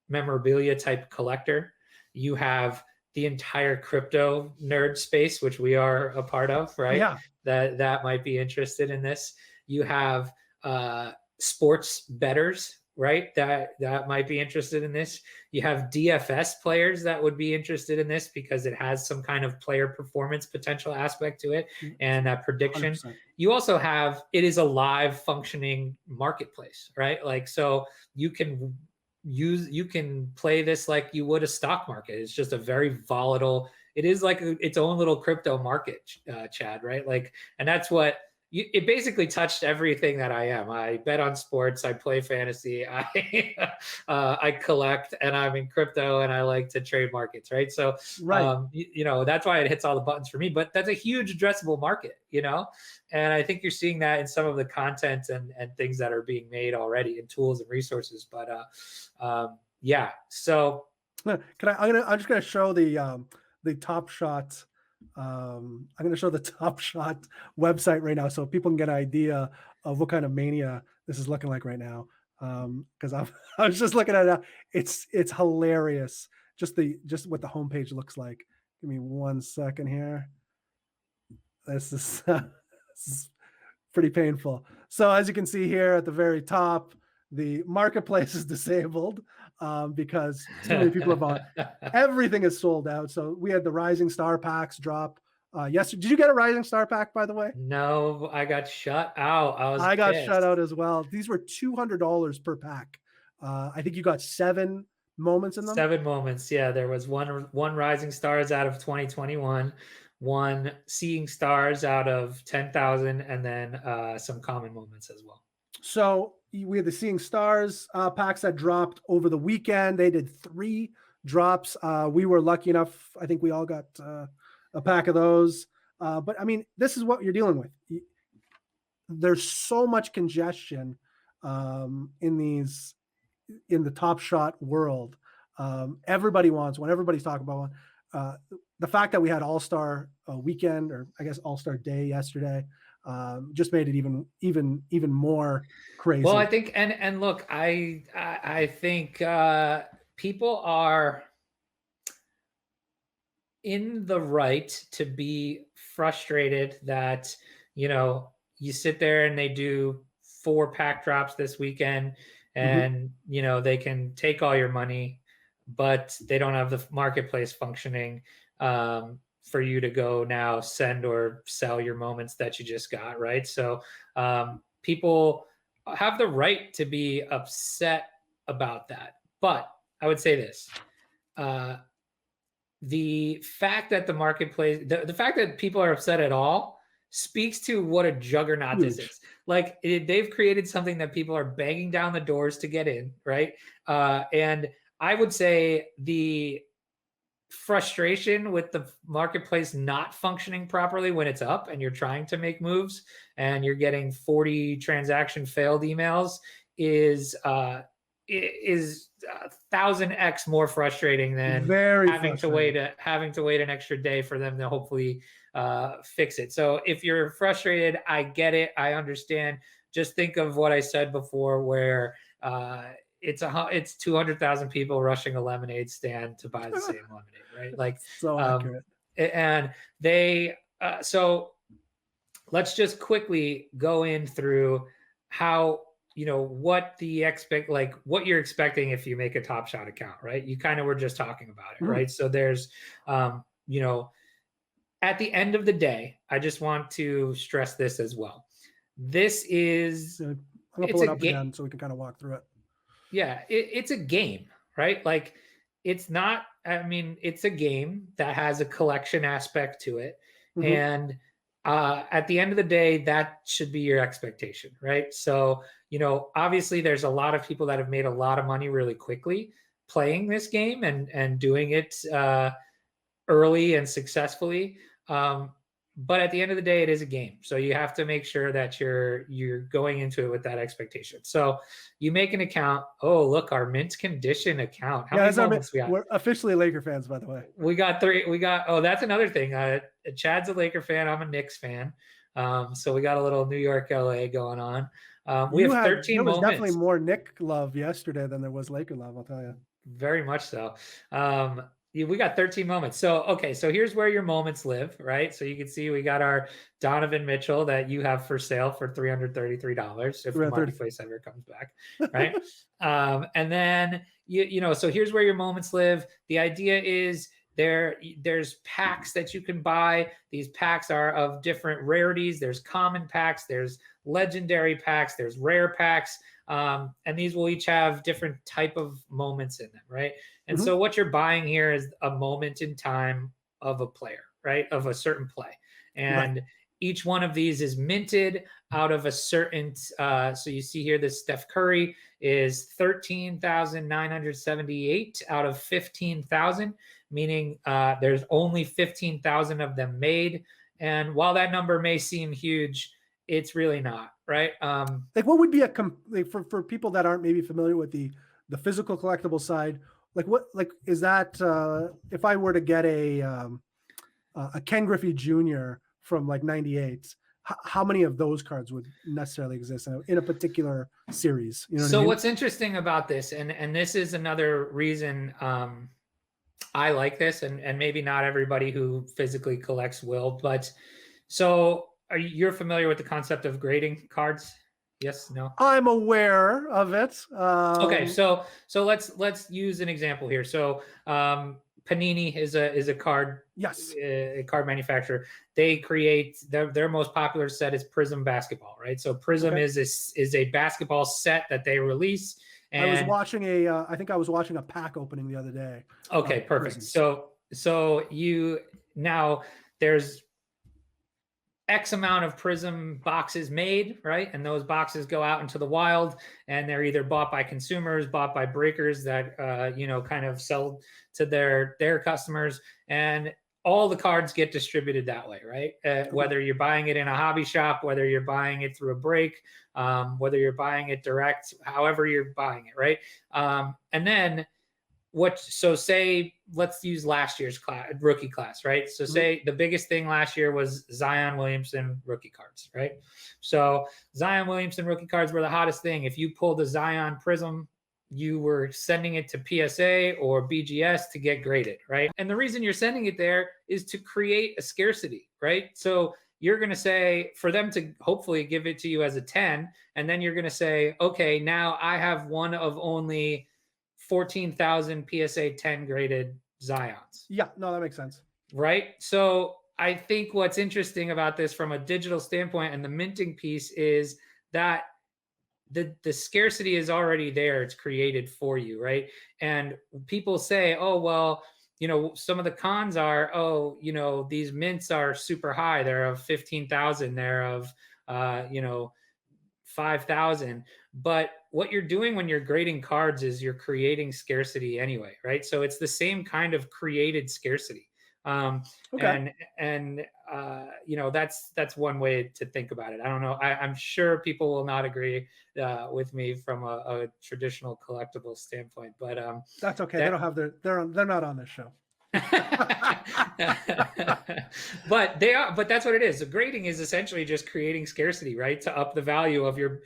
memorabilia type collector. You have the entire crypto nerd space, which we are a part of, right? Yeah. That might be interested in this. You have sports bettors, right? That might be interested in this. You have DFS players that would be interested in this because it has some kind of player performance potential aspect to it and that prediction. 100%. You also have, it is a live functioning marketplace, right? Like, so you can play this like you would a stock market. It's just a very volatile, it is like its own little crypto market, Chad, right? Like, and that's what it basically touched everything that I am. I bet on sports, I play fantasy, I collect, and I'm in crypto, and I like to trade markets, right? So, that's why it hits all the buttons for me. But that's a huge addressable market, and I think you're seeing that in some of the content and things that are being made already, in tools and resources. But yeah, so I'm just gonna show the Top Shot. I'm going to show the Top Shot website right now so people can get an idea of what kind of mania this is looking like right now. Because I was just looking at it. It's hilarious. Just what the homepage looks like. Give me 1 second here. This is pretty painful. So as you can see here at the very top, the marketplace is disabled because too many people have bought. Everything is sold out. So we had the Rising Star packs drop yesterday. Did you get a Rising Star pack, by the way? No, I got shut out. I got shut out as well. These were $200 per pack. I think you got 7 moments in them. 7 moments. Yeah, there was one Rising Stars out of 2021, one Seeing Stars out of 10,000, and then some common moments as well. So we had the Seeing Stars packs that dropped over the weekend. They did 3 drops. We were lucky enough. I think we all got a pack of those. But I mean, this is what you're dealing with. There's so much congestion in the Top Shot world. Everybody wants one. Everybody's talking about one. The fact that we had All-Star weekend, or I guess All-Star Day yesterday, just made it even more crazy. Well, I think, and look, I think people are in the right to be frustrated that, you sit there and they do 4 pack drops this weekend, and they can take all your money, but they don't have the marketplace functioning for you to go now send or sell your moments that you just got, right? So people have the right to be upset about that. But I would say this, the fact that the marketplace, the fact that people are upset at all speaks to what a juggernaut this is. Like, they've created something that people are banging down the doors to get in, right? And I would say the frustration with the marketplace not functioning properly when it's up and you're trying to make moves and you're getting 40 transaction failed emails is is 1,000x more frustrating than Very having to wait an extra day for them to hopefully fix it. So if you're frustrated, I get it, I understand. Just think of what I said before, where it's 200,000 people rushing a lemonade stand to buy the same lemonade, right? Like, So accurate. And they so let's just quickly go in through how, what what you're expecting if you make a Top Shot account, right? You kind of were just talking about it, right? So there's you know at the end of the day, I just want to stress this as well. This is I'm gonna pull it up again so we can kind of walk through it. Yeah, it's a game, right? Like, it's not, I mean, it's a game that has a collection aspect to it. And at the end of the day, that should be your expectation, right? So, obviously there's a lot of people that have made a lot of money really quickly playing this game and doing it early and successfully. But at the end of the day, it is a game, so you have to make sure that you're going into it with that expectation. So you make an account. Oh, look, our mint condition account. How many moments we got? We're officially Laker fans, by the way. We got 3. Oh, that's another thing. Chad's a Laker fan. I'm a Knicks fan. So we got a little New York, LA going on. We have 13 there was moments. definitely more Knick love yesterday than there was Laker love, I'll tell you. Very much so. We got 13 moments. So, okay, so here's where your moments live, right? So you can see we got our Donovan Mitchell that you have for sale for $333 if Marketplace ever comes back, right? And then, so here's where your moments live. The idea is there's packs that you can buy. These packs are of different rarities. There's common packs, there's legendary packs, there's rare packs. And these will each have different type of moments in them, right? And so what you're buying here is a moment in time of a player, right? Of a certain play. And each one of these is minted out of a certain, so you see here, this Steph Curry is 13,978 out of 15,000, meaning there's only 15,000 of them made. And while that number may seem huge, it's really not, right? Like, what would be for people that aren't maybe familiar with the physical collectible side, is that if I were to get a Ken Griffey Jr. from like 98, how many of those cards would necessarily exist in a particular series? You know what I mean? What's interesting about this, and this is another reason I like this, and maybe not everybody who physically collects will, but so you're familiar with the concept of grading cards? Yes, no? I'm aware of it. Okay, so let's use an example here. So Panini is a card a card manufacturer. They create their most popular set is Prism Basketball, right? So Prism is a basketball set that they release. And I think I was watching a pack opening the other day. Okay, perfect. So now there's X amount of Prism boxes made, right? And those boxes go out into the wild, and they're either bought by consumers, bought by breakers that kind of sell to their customers, and all the cards get distributed that way, right? Whether you're buying it in a hobby shop, whether you're buying it through a break, whether you're buying it direct, however you're buying it, right? And then say let's use last year's rookie class, right? So say the biggest thing last year was Zion Williamson rookie cards, right? So Zion Williamson rookie cards were the hottest thing. If you pulled a Zion Prism, you were sending it to PSA or BGS to get graded, right? And the reason you're sending it there is to create a scarcity, right? So you're going to say, for them to hopefully give it to you as a 10, and then you're going to say, okay, now I have one of only 14,000 PSA 10 graded Zions. Yeah, no, that makes sense. Right? So I think what's interesting about this from a digital standpoint and the minting piece is that the scarcity is already there. It's created for you, right? And people say, oh, well, some of the cons are, these mints are super high. They're of 15,000. They're of, 5,000. But what you're doing when you're grading cards is you're creating scarcity anyway, right? So it's the same kind of created scarcity. Okay. And that's one way to think about it. I don't know. I'm sure people will not agree with me from a traditional collectible standpoint, but That's okay. They that don't have they're not on this show. but they are, but that's what it is. The grading is essentially just creating scarcity, right? To up the value of your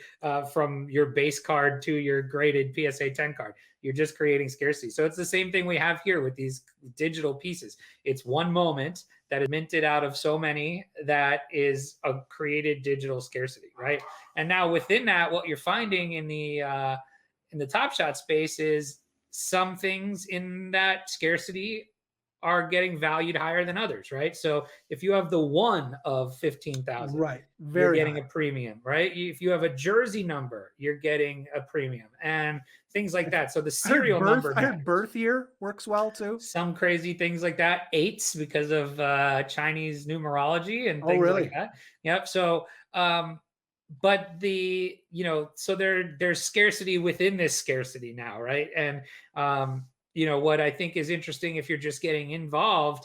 from your base card to your graded PSA 10 card. You're just creating scarcity. So it's the same thing we have here with these digital pieces. It's one moment that is minted out of so many that is a created digital scarcity, right? And now within that, what you're finding in the Top Shot space is some things in that scarcity are getting valued higher than others, right? So if you have the one of 15,000, Right. you're Very getting high. a premium, right? If you have a jersey number, you're getting a premium and things like that. So the serial number I matters. heard birth year works well too. Some crazy things like that. Eights because of Chinese numerology and Oh, things like really? that. Yep. So but so there's scarcity within this scarcity now, right? And what I think is interesting if you're just getting involved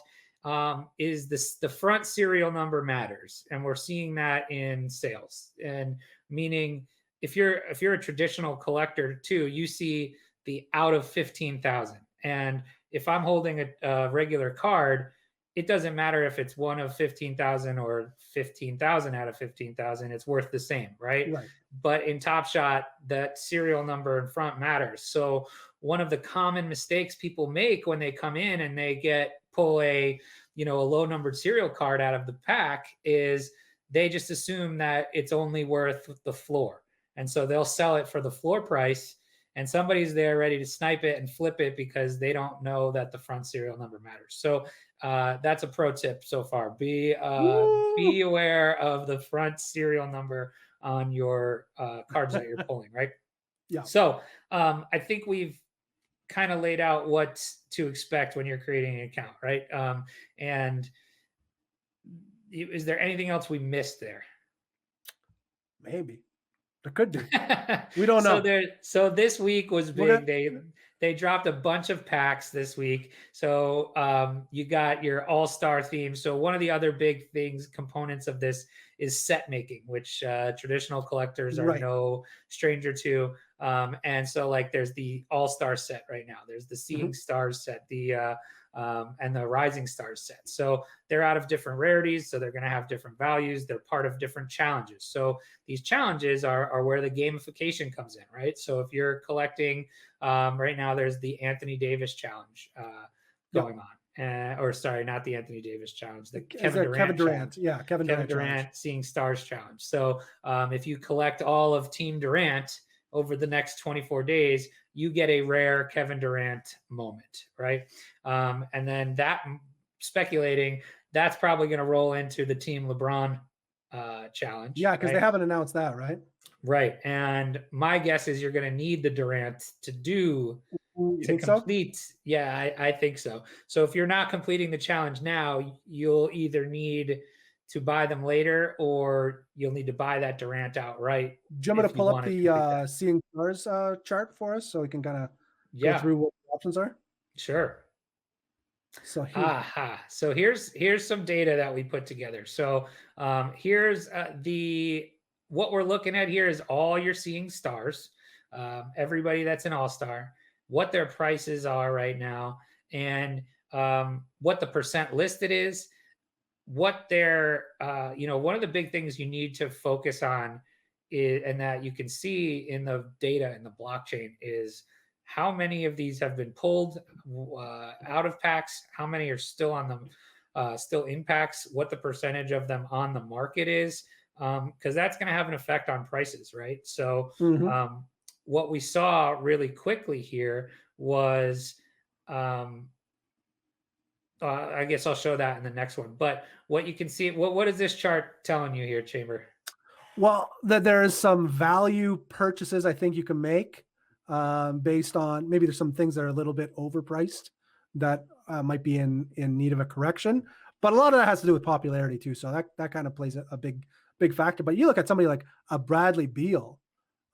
is the front serial number matters, and we're seeing that in sales. And meaning if you're a traditional collector too, you see the out of 15,000. And if I'm holding a regular card, it doesn't matter if it's one of 15,000 or 15,000 out of 15,000, it's worth the same, right? Right. But in Top Shot, that serial number in front matters. So one of the common mistakes people make when they come in and they pull a low numbered serial card out of the pack is they just assume that it's only worth the floor. And so they'll sell it for the floor price, and somebody's there ready to snipe it and flip it because they don't know that the front serial number matters. So that's a pro tip so far. Be aware of the front serial number on your cards that you're pulling, right? Yeah. So I think we've kind of laid out what to expect when you're creating an account, right? And is there anything else we missed there? Maybe there could be. We don't know. So this week was big. They dropped a bunch of packs this week. So you got your all-star theme. So one of the other big components of this is set making, which traditional collectors are no stranger to. And so like there's the all-star set right now. There's the Seeing Stars set, and the Rising Stars set. So they're out of different rarities, so they're going to have different values. They're part of different challenges. So these challenges are where the gamification comes in, right? So if you're collecting, right now there's the Anthony Davis challenge going on. Or sorry, not the Anthony Davis challenge, the Kevin Durant challenge. Yeah, Kevin Durant Seeing Stars challenge. So if you collect all of Team Durant over the next 24 days, you get a rare Kevin Durant moment, right? And then speculating, that's probably going to roll into the Team LeBron challenge. Yeah, because they haven't announced that, right? Right. And my guess is you're going to need the Durant to complete. So? Yeah, I think so. So if you're not completing the challenge now, you'll either need to buy them later, or you'll need to buy that Durant outright. Do you want me to pull up the Seeing Stars chart for us so we can kind of go through what the options are? Sure. So So here's some data that we put together. So here's what we're looking at here is all your Seeing Stars, everybody that's an all-star, what their prices are right now, and what the percent listed is, what their one of the big things you need to focus on is, and that you can see in the data in the blockchain, is how many of these have been pulled out of packs, how many are still on them, still in packs, what the percentage of them on the market is, because that's going to have an effect on prices, right? So what we saw really quickly here was, I guess I'll show that in the next one. But what you can see, what is this chart telling you here, Chamber? Well, that there is some value purchases I think you can make based on, maybe there's some things that are a little bit overpriced that might be in need of a correction. But a lot of that has to do with popularity too. So that kind of plays a big factor. But you look at somebody like a Bradley Beal,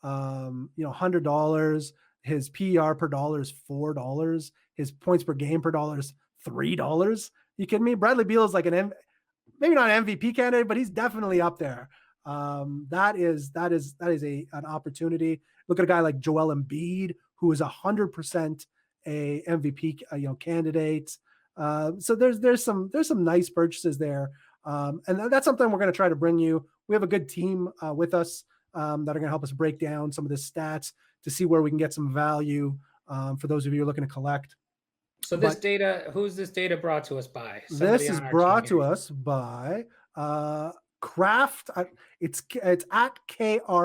$100, his PER per dollar is $4, his points per game per dollar is $3. You kidding me? Bradley Beal is like maybe not an MVP candidate, but he's definitely up there. That is an opportunity. Look at a guy like Joel Embiid, who is 100% a MVP candidate. So there's some nice purchases there, and that's something we're going to try to bring you. We have a good team with us that are going to help us break down some of the stats to see where we can get some value for those of you who are looking to collect. So this data, who's this data brought to us by? Somebody this is brought to us by Craft. It's at KRHFT.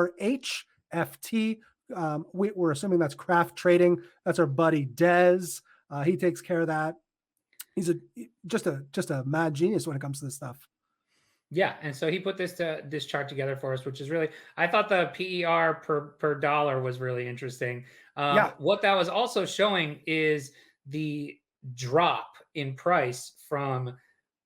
We're assuming that's Craft Trading. That's our buddy Dez. He takes care of that. He's just a mad genius when it comes to this stuff. Yeah, and so he put this chart together for us, which is really, I thought the PER per dollar was really interesting. What that was also showing is the drop in price from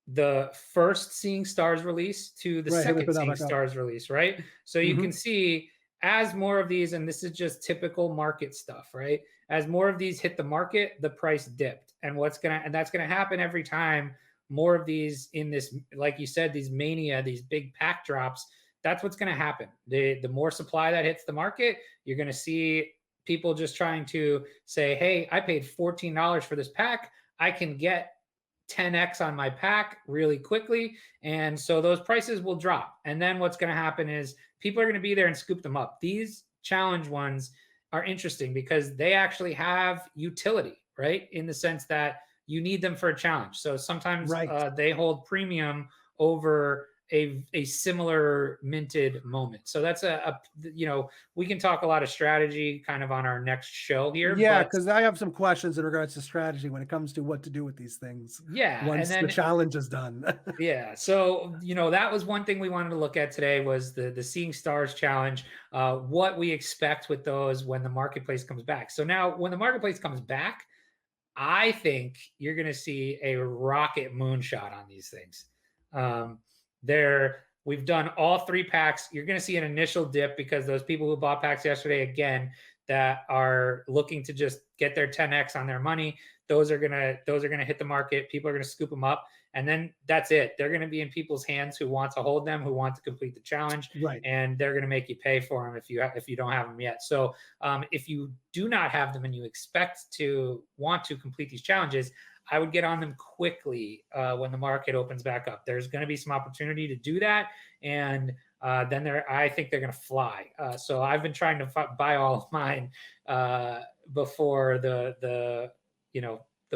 the first Seeing Stars release to the second Seeing Stars release, right? So you can see as more of these, and this is just typical market stuff, right? As more of these hit the market, the price dipped. And that's gonna happen every time more of these in this, like you said, these mania, these big pack drops, that's what's gonna happen. The more supply that hits the market, you're gonna see people just trying to say, hey, I paid $14 for this pack. I can get 10x on my pack really quickly. And so those prices will drop. And then what's going to happen is people are going to be there and scoop them up. These challenge ones are interesting because they actually have utility, right? In the sense that you need them for a challenge. So sometimes they hold premium over a similar minted moment. So that's we can talk a lot of strategy kind of on our next show here. Yeah, because I have some questions in regards to strategy when it comes to what to do with these things. Yeah. Once the challenge is done. Yeah. So, that was one thing we wanted to look at today was the Seeing Stars challenge, what we expect with those when the marketplace comes back. So now when the marketplace comes back, I think you're going to see a rocket moonshot on these things. We've done all 3 packs. You're going to see an initial dip because those people who bought packs yesterday, again, that are looking to just get their 10x on their money, those are gonna hit the market. People are gonna scoop them up, and then that's it. They're gonna be in people's hands who want to hold them, who want to complete the challenge, and they're gonna make you pay for them if you don't have them yet. So if you do not have them and you expect to want to complete these challenges, I would get on them quickly when the market opens back up. There's going to be some opportunity to do that, and then I think they're going to fly. So I've been trying to buy all of mine before the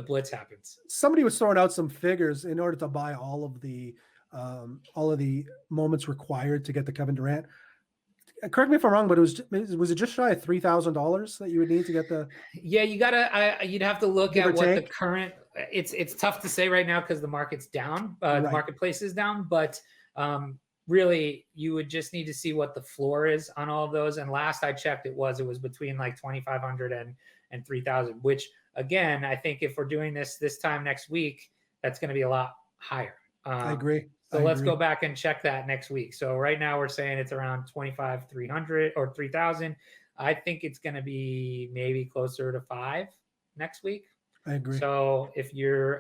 blitz happens. Somebody was throwing out some figures in order to buy all of the moments required to get the Kevin Durant. Correct me if I'm wrong, but was it just shy of $3,000 that you would need to get the? Yeah, you'd have to look at what the current. It's tough to say right now because the market's down, the marketplace is down, but really you would just need to see what the floor is on all of those. And last I checked, it was between like 2,500 and 3,000. Which again, I think if we're doing this time next week, that's going to be a lot higher. I agree. So let's go back and check that next week. So right now we're saying it's around 2,500 or 3,000. I think it's going to be maybe closer to 5 next week. I agree. So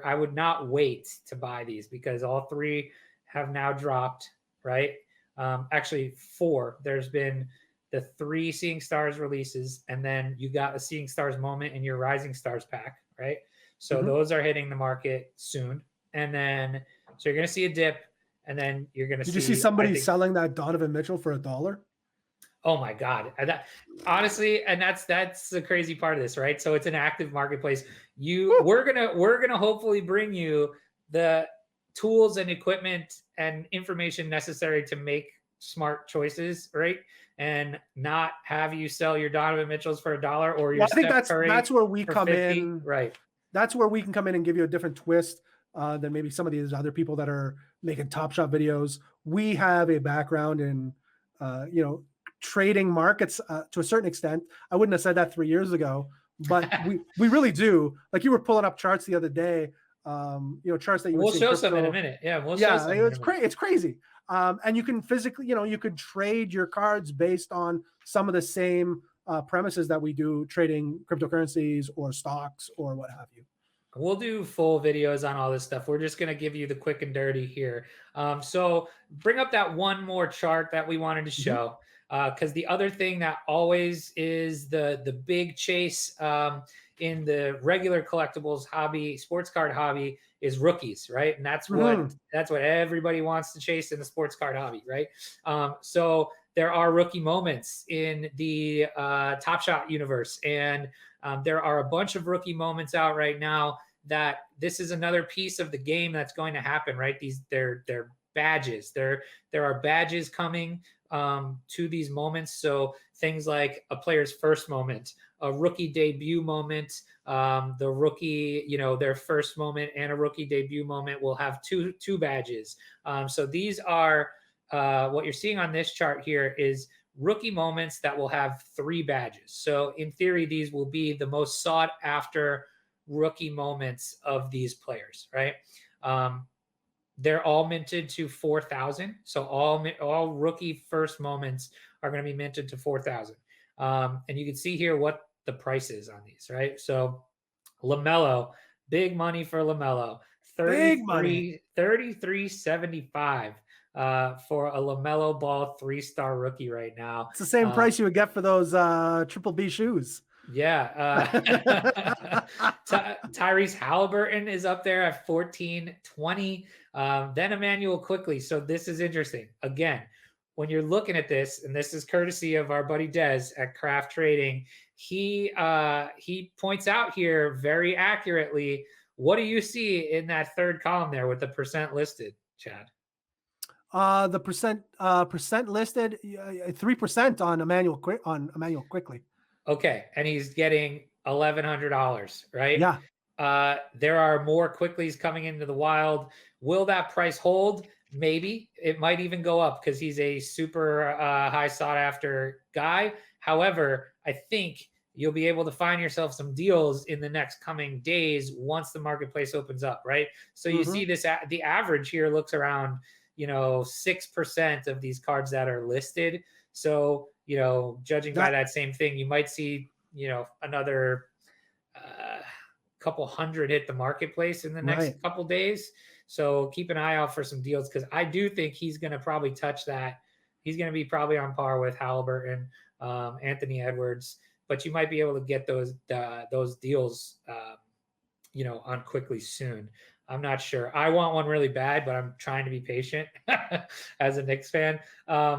I would not wait to buy these because all 3 have now dropped, right? Actually 4. There's been the 3 Seeing Stars releases, and then you got a Seeing Stars moment in your Rising Stars pack, right? So those are hitting the market soon. And then, so you're going to see a dip. And then you're going to see. Did you see somebody selling that Donovan Mitchell for $1? Oh my God. Honestly, and that's the crazy part of this, right? So it's an active marketplace. We're going to hopefully bring you the tools and equipment and information necessary to make smart choices, right? And not have you sell your Donovan Mitchells for $1 or your I think that's where we come 50, in. Right. That's where we can come in and give you a different twist than maybe some of these other people that are making Top Shot videos. We have a background in, trading markets to a certain extent. I wouldn't have said that 3 years ago, but we really do. Like you were pulling up charts the other day, charts that you we'll show some in a minute. Yeah, it's crazy. And you can physically, you could trade your cards based on some of the same premises that we do trading cryptocurrencies or stocks or what have you. We'll do full videos on all this stuff. We're just going to give you the quick and dirty here. So bring up that one more chart that we wanted to show, because the other thing that always is the big chase in the regular collectibles hobby, sports card hobby, is rookies, right? And that's what everybody wants to chase in the sports card hobby, right? So there are rookie moments in the Top Shot universe, and there are a bunch of rookie moments out right now that this is another piece of the game that's going to happen, right? They're badges. There are badges coming to these moments. So things like a player's first moment, a rookie debut moment, the rookie, their first moment and a rookie debut moment will have two badges. So these are what you're seeing on this chart here is rookie moments that will have 3 badges. So in theory, these will be the most sought after rookie moments of these players, right? They're all minted to 4,000. So all rookie first moments are going to be minted to 4,000. And you can see here what the price is on these, right? So LaMelo, big money for LaMelo, 33.75 for a LaMelo Ball 3-star rookie right now. It's the same price you would get for those Triple B shoes. Yeah. Tyrese Halliburton is up there at 14.20. Then Emmanuel Quickly. So this is interesting. Again, when you're looking at this, and this is courtesy of our buddy Des at Craft Trading, he points out here very accurately, what do you see in that third column there with the percent listed, Chad? The percent listed 3% on Emmanuel Quickly. Okay, and he's getting $1,100, right? Yeah. There are more Quicklies coming into the wild. Will that price hold? Maybe. It might even go up because he's a super high sought after guy. However, I think you'll be able to find yourself some deals in the next coming days once the marketplace opens up, right? So you see this, the average here looks around, 6% of these cards that are listed. So, judging by that same thing, you might see, another couple hundred hit the marketplace in the next couple days. So keep an eye out for some deals, because I do think he's going to probably touch that. He's going to be probably on par with Halliburton, Anthony Edwards, but you might be able to get those deals, on Quickly soon. I'm not sure. I want one really bad, but I'm trying to be patient as a Knicks fan.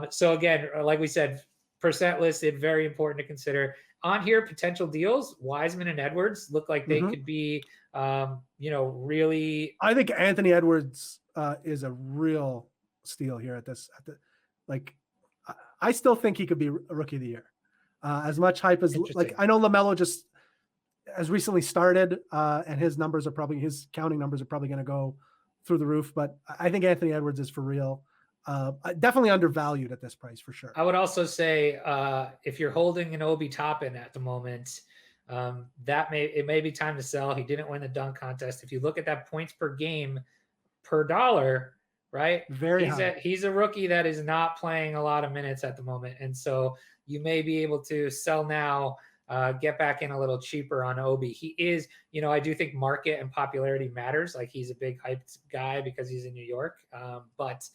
So again, like we said, percent listed, very important to consider. On here, potential deals, Wiseman and Edwards look like they could be, really. I think Anthony Edwards is a real steal here I still think he could be a rookie of the year. As much hype as, I know LaMelo just has recently started, and his counting numbers are probably going to go through the roof. But I think Anthony Edwards is for real. Definitely undervalued at this price for sure. I would also say if you're holding an Obi Toppin at the moment, it may be time to sell. He didn't win the dunk contest. If you look at that points per game per dollar, right? Very high. He's a rookie that is not playing a lot of minutes at the moment, and so you may be able to sell now. Get back in a little cheaper on Obi. He is, I do think market and popularity matters. Like, he's a big hyped guy because he's in New York. But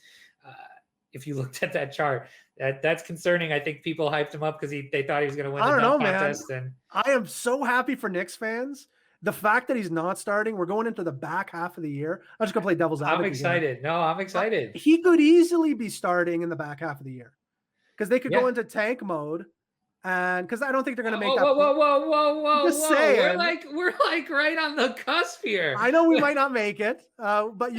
if you looked at that chart, that's concerning. I think people hyped him up because they thought he was going to win the dunk contest. And I am so happy for Knicks fans. The fact that he's not starting, we're going into the back half of the year. I'm just going to play devil's advocate. I'm excited. No, I'm excited. He could easily be starting in the back half of the year because they could go into tank mode. And because I don't think they're going to make that. Whoa! Just saying, we're like right on the cusp here. I know we might not make it, but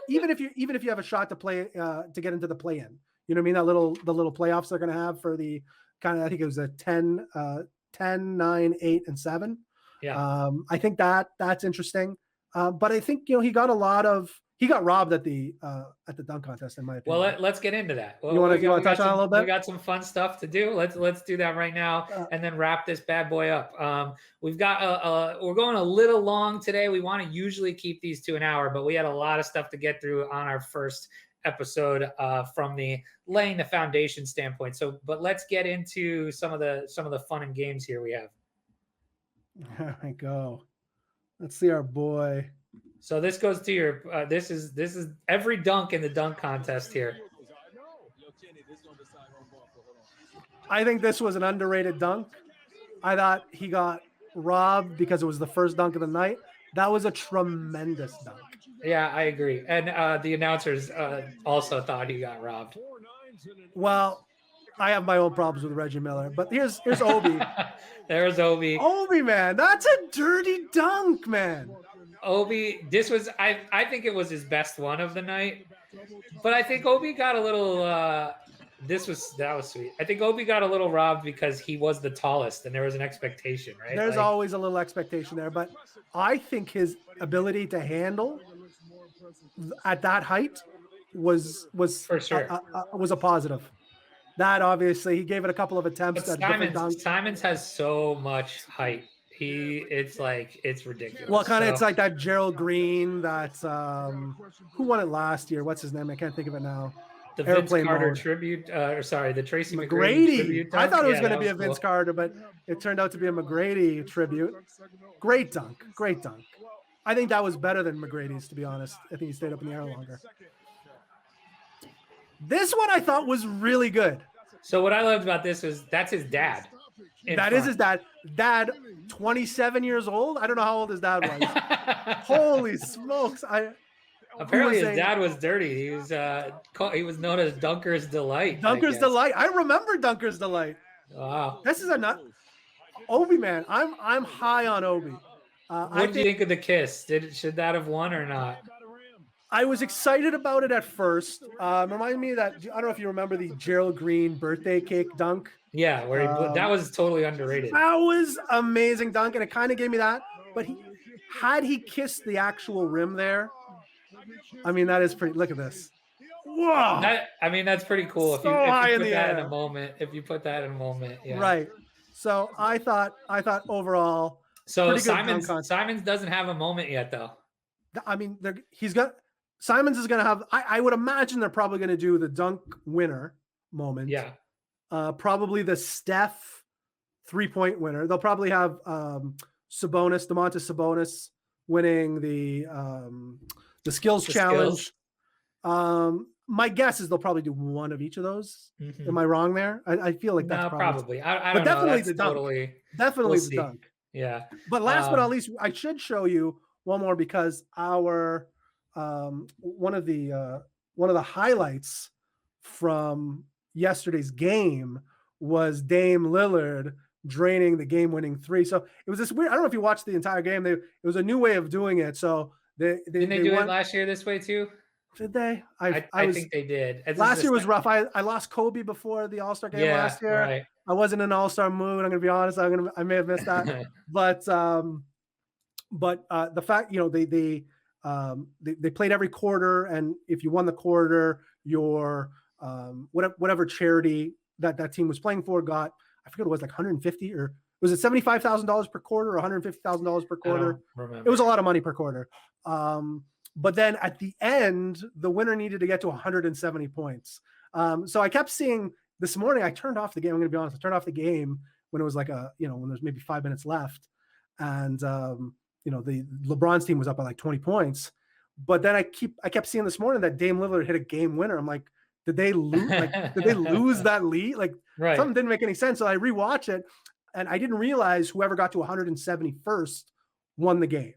even if you have a shot to play to get into the play-in, you know what I mean? The little playoffs they're going to have for the kind of, I think it was a 10, 9, 8, and 7. Yeah. I think that's interesting. But I think he got robbed at the dunk contest, in my opinion. Well, let's get into that. You want to touch on a little bit? We got some fun stuff to do. Let's do that right now, and then wrap this bad boy up. We've got we're going a little long today. We want to usually keep these to an hour, but we had a lot of stuff to get through on our first episode from the laying the foundation standpoint. But let's get into some of the fun and games here we have. There we go. Let's see our boy. So this goes to your. This is every dunk in the dunk contest here. I think this was an underrated dunk. I thought he got robbed because it was the first dunk of the night. That was a tremendous dunk. Yeah, I agree. And the announcers also thought he got robbed. Well, I have my own problems with Reggie Miller, but here's Obi. There's Obi. Obi, man, that's a dirty dunk, man. Obi, this was I think it was his best one of the night, but I think Obi got a little. That was sweet. I think Obi got a little robbed because he was the tallest, and there was an expectation, right? There's always a little expectation there, but I think his ability to handle at that height was for sure was a positive. That obviously he gave it a couple of attempts. Simons has so much height. It's ridiculous. Well, kind of, it's like that Gerald Green. That's who won it last year? What's his name? I can't think of it now. The Vince Carter tribute, the Tracy McGrady tribute. I thought it was going to be a Vince Carter, but it turned out to be a McGrady tribute. Great dunk. I think that was better than McGrady's, to be honest. I think he stayed up in the air longer. This one I thought was really good. So what I loved about this was that's his dad. That is his dad. Dad, 27 years old. I don't know how old his dad was. Holy smokes! Apparently his dad was dirty. He was known as Dunker's Delight. Dunker's Delight. I remember Dunker's Delight. Wow. This is Obi, man. I'm high on Obi. What do you think of the kiss? Should that have won or not? I was excited about it at first. Remind me that I don't know if you remember the Gerald Green birthday cake dunk. Yeah, where that was totally underrated. That was amazing dunk, and it kind of gave me that. But had he kissed the actual rim there, I mean, that is pretty. Look at this. Whoa! That's pretty cool. So high in the air. If you put that in a moment, yeah. Right. So I thought overall. So Simons doesn't have a moment yet, though. I mean, Simons is going to have. I would imagine they're probably going to do the dunk winner moment. Yeah. Probably the Steph 3-point winner. They'll probably have Domantas Sabonis winning the skills challenge. My guess is they'll probably do one of each of those. Mm-hmm. Am I wrong there? I feel like that's probably. I don't know. Definitely the dunk. Definitely the dunk. Yeah. But last but not least, I should show you one more because our one of the highlights from yesterday's game was Dame Lillard draining the game-winning three. So it was this weird. I don't know if you watched the entire game. It was a new way of doing it. So didn't they do it last year this way too? Did they? I think they did. Last year was rough. I lost Kobe before the All-Star game last year. Right. I wasn't in an All-Star mood. I'm gonna be honest. I may have missed that. but the fact, they played every quarter, and if you won the quarter, your whatever charity that team was playing for got, I forget, it was like 150 or was it $75,000 per quarter or $150,000 per quarter? It was a lot of money per quarter. But then at the end, the winner needed to get to 170 points. So I kept seeing this morning. I turned off the game. I'm going to be honest. I turned off the game when it was like when there's maybe 5 minutes left, and the LeBron's team was up by like 20 points. But then I kept seeing this morning that Dame Lillard hit a game winner. I'm like, did they lose? Did they lose that lead? Something didn't make any sense. So I rewatch it, and I didn't realize whoever got to 171st won the game.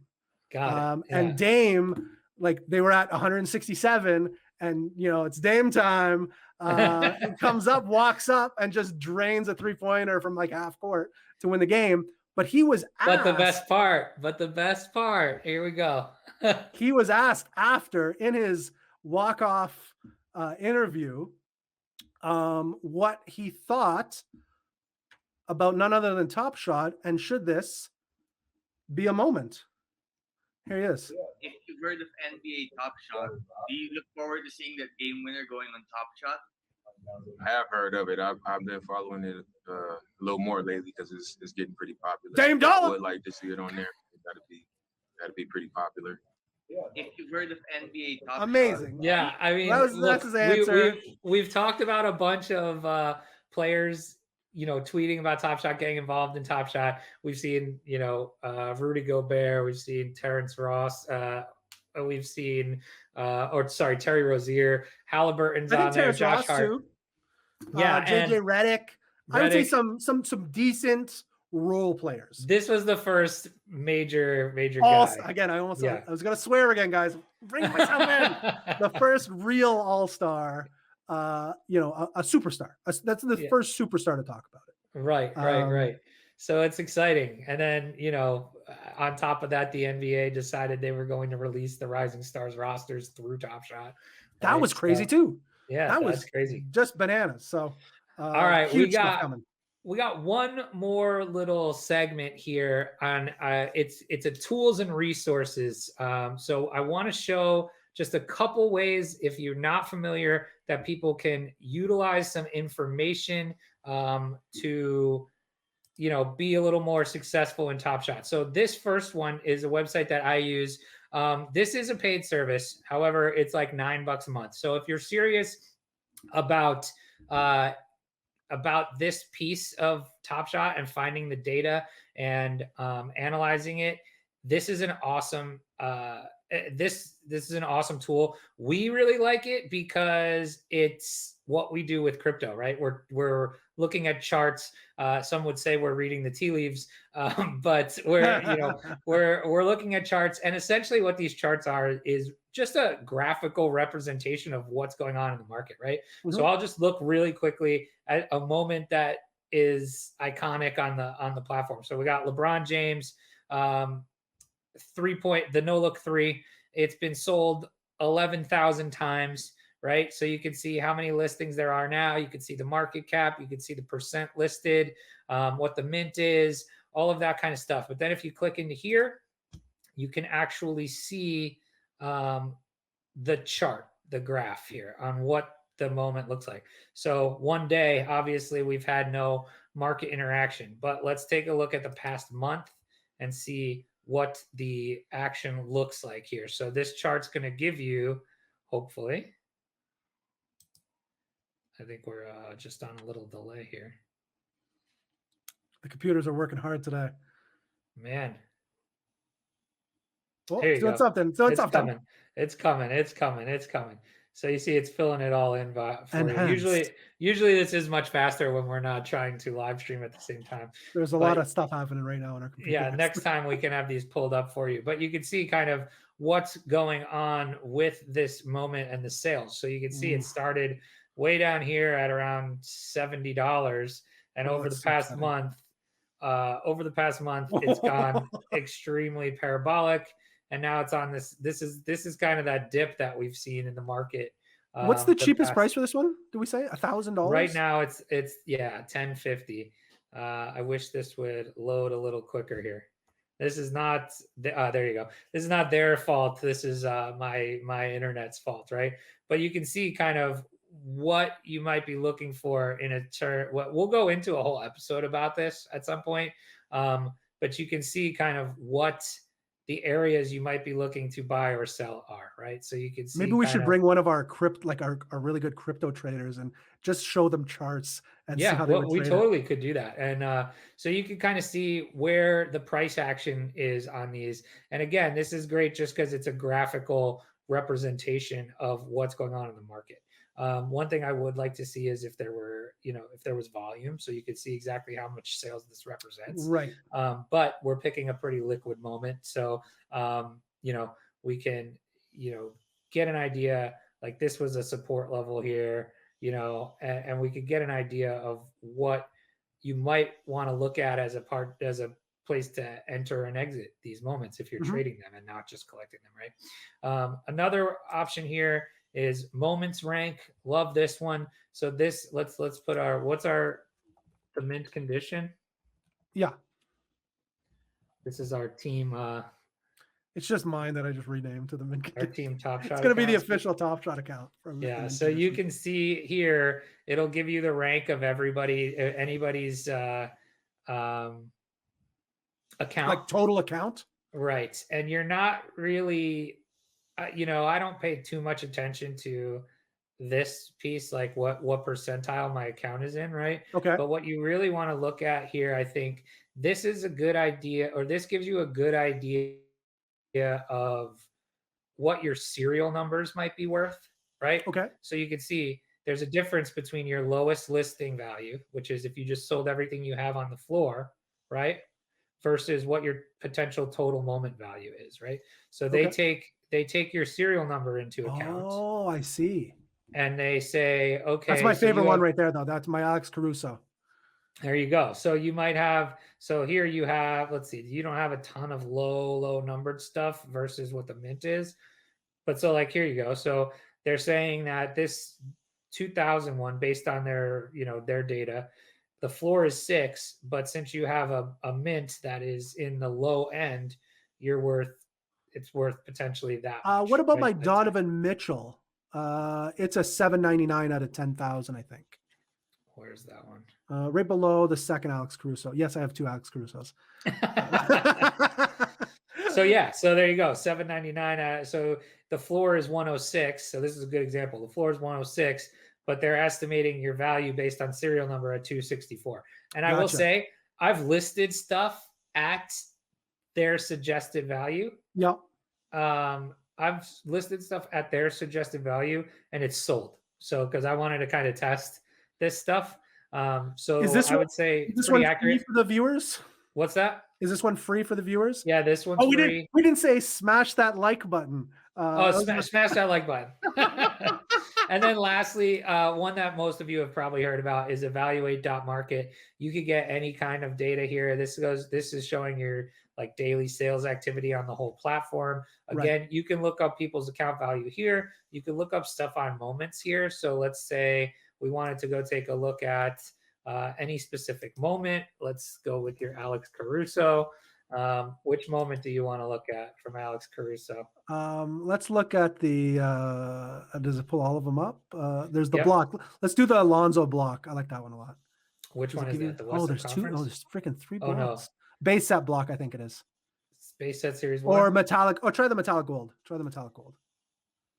And Dame, they were at 167, and it's Dame time. He comes up, walks up, and just drains a 3-pointer from half court to win the game. But he was asked. But the best part, here we go. He was asked after in his walk-off interview what he thought about none other than Top Shot, and should this be a moment. Here he is. If you've heard of NBA Top Shot, do you look forward to seeing that game winner going on Top Shot? I have heard of it. I've been following it a little more lately because it's getting pretty popular. Dame Dollar. I would like to see it on there. That'd be pretty popular. If you've heard of NBA Top Amazing. Shot. Yeah, I mean, that's his answer. We've talked about a bunch of players tweeting about Top Shot, getting involved in Top Shot. We've seen, Rudy Gobert. We've seen Terrence Ross. We've seen, Terry Rozier. Halliburton's I think on there. Terrence Josh Ross Hart. too. Yeah, JJ and Redick. I would say Redick. some decent role players. This was the first major All, guy. again, I Yeah. was gonna swear again, guys. Bring myself in. The first real all-star, a superstar. That's the first superstar to talk about it. Right. So it's exciting. And then, on top of that, the NBA decided they were going to release the Rising Stars rosters through Top Shot. Right? That was crazy too. Yeah, that was was crazy. Just bananas. So all right, huge stuff coming. We got one more little segment here on it's a tools and resources. So I want to show just a couple ways, if you're not familiar, that people can utilize some information to be a little more successful in Top Shot. So this first one is a website that I use. This is a paid service. However, it's like $9 a month. So if you're serious about this piece of Top Shot and finding the data and analyzing it, this is an awesome this is an awesome tool. We really like it because it's what we do with crypto, right? We're looking at charts. Some would say we're reading the tea leaves, but we're looking at charts, and essentially what these charts are is just a graphical representation of what's going on in the market, right? Mm-hmm. So I'll just look really quickly at a moment that is iconic on the platform. So we got LeBron James, 3-point, the no look three. It's been sold 11,000 times, right? So you can see how many listings there are now. You can see the market cap. You can see the percent listed, what the mint is, all of that kind of stuff. But then if you click into here, you can actually see the chart, the graph here on what the moment looks like. So one day, obviously, we've had no market interaction, but let's take a look at the past month and see what the action looks like here. So this chart's going to give you, hopefully, I think we're just on a little delay here. The computers are working hard today. Man. Oh, it's doing something. So it's coming. It's coming. So you see it's filling it all in for you. Usually this is much faster when we're not trying to live stream at the same time. There's a lot of stuff happening right now on our computer. Yeah, next time we can have these pulled up for you. But you can see kind of what's going on with this moment and the sales. So you can see it started way down here at around $70, and over the past month, it's gone extremely parabolic. And now it's on this. This is kind of that dip that we've seen in the market. What's the cheapest price for this one? Do we say $1,000? Right now it's $10.50. I wish this would load a little quicker here. This is not. There you go. This is not their fault. This is my internet's fault, right? But you can see kind of what you might be looking for in a chart. We'll go into a whole episode about this at some point. But you can see kind of what the areas you might be looking to buy or sell are, right? So you can see. Maybe we should bring one of our our really good crypto traders and just show them charts and see how they would trade. We totally could do that. And so you can kind of see where the price action is on these. And again, this is great just because it's a graphical representation of what's going on in the market. One thing I would like to see is if there was volume, so you could see exactly how much sales this represents. Right. But we're picking a pretty liquid moment. So, we can, get an idea, like this was a support level here, and we could get an idea of what you might want to look at as a place to enter and exit these moments if you're trading them and not just collecting them, right? Another option here is moments rank. Love this one. So this, let's put the mint condition. Yeah. This is our team. It's just mine that I just renamed to the mint condition. Our team Top Shot. It's going to be the official Top Shot account. Yeah. So you can see here, it'll give you the rank of anybody's account. Like total account. Right. And you're not really, I don't pay too much attention to this piece, like what percentile my account is in, right? Okay. But what you really want to look at here, I think this is a good idea, or this gives you a good idea of what your serial numbers might be worth, right? Okay. So you can see there's a difference between your lowest listing value, which is if you just sold everything you have on the floor, right? Versus what your potential total moment value is, right? So they take your serial number into account. Oh, I see. And they say, okay, That's my so favorite you one have, right there, though. That's my Alex Caruso. there you go. So you might have, so here you have, let's see, you don't have a ton of low numbered stuff versus what the mint is. But so like, here you go. So they're saying that this 2001, based on their, their data, the floor is 6, but since you have a mint that is in the low end, it's worth potentially that much. What about right? my Donovan Mitchell? It's a 799 out of 10,000, I think. Where's that one? Right below the second Alex Caruso. Yes, I have 2 Alex Carusos. So yeah, so there you go, 799. So the floor is 106. So this is a good example. The floor is 106, but they're estimating your value based on serial number at 264. And I will say, I've listed stuff at their suggested value. Yep. I've listed stuff at their suggested value, and it's sold. So because I wanted to kind of test this stuff. So is this I would say is this pretty one accurate free for the viewers? What's that? Is this one free for the viewers? Yeah, this one's free. We didn't say smash that like button. Smash that like button. And then lastly, one that most of you have probably heard about is evaluate.market. You could get any kind of data here. This is showing your like daily sales activity on the whole platform. Again, you can look up people's account value here. You can look up stuff on moments here. So let's say we wanted to go take a look at any specific moment. Let's go with your Alex Caruso. Which moment do you want to look at from Alex Caruso? Let's look at the does it pull all of them up? There's the block. Let's do the Alonzo block. I like that one a lot. Which one is that? The Western there's Conference? there's freaking 3 blocks. Oh no. Base set block, I think it is. Base set series 1. Or metallic. Oh, try the metallic gold.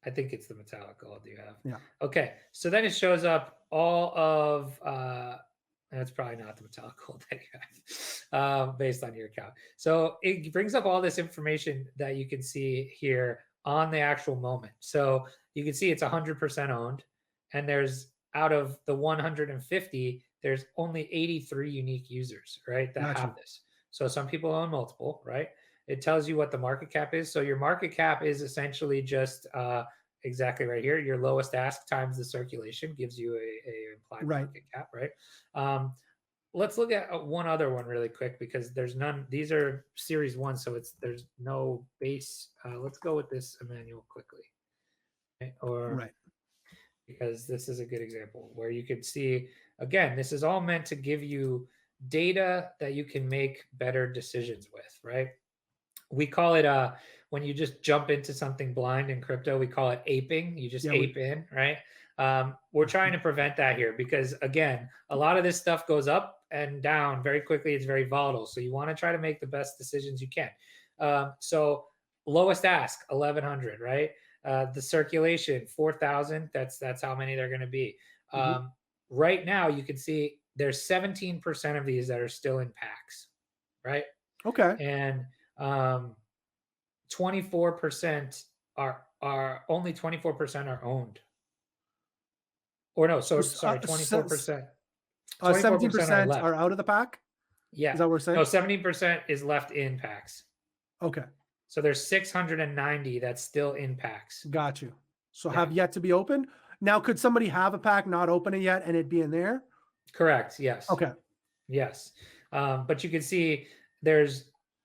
I think it's the metallic gold you have. Yeah. Okay. So then it shows up all of and it's probably not the metallic gold that you have based on your account. So it brings up all this information that you can see here on the actual moment. So you can see it's 100% owned, and there's out of the 150, there's only 83 unique users, right, that have this. So some people own multiple, right? It tells you what the market cap is. So your market cap is essentially just exactly right here. Your lowest ask times the circulation gives you a implied market cap, right? Let's look at one other one really quick because there's none. These are series 1, so there's no base. Let's go with this Emmanuel quickly, right? Because this is a good example where you can see, again, this is all meant to give you data that you can make better decisions with, right? We call it when you just jump into something blind in crypto, we call it aping. You just ape in, right? We're trying to prevent that here because, again, a lot of this stuff goes up and down very quickly. It's very volatile. So you want to try to make the best decisions you can. So lowest ask, 1,100, right? The circulation, 4,000. That's how many they're going to be. Right now, you can see there's 17% of these that are still in packs, right? Okay. And 24% are only 24% are owned. Or no, so sorry, 24%. 17% are out of the pack? Yeah. Is that what we're saying? No, 17% is left in packs. Okay. So there's 690 that's still in packs. Got you. So have yet to be opened. Now, could somebody have a pack, not open it yet, and it be in there? Correct. Yes. Okay. Yes. But you can see there's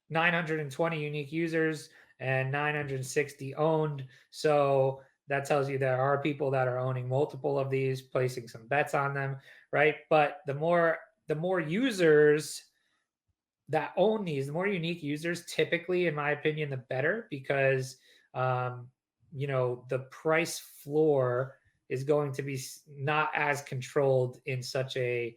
920 unique users and 960 owned. So that tells you there are people that are owning multiple of these, placing some bets on them, right? But the more users that own these, the more unique users, typically, in my opinion, the better, because the price floor is going to be not as controlled in such a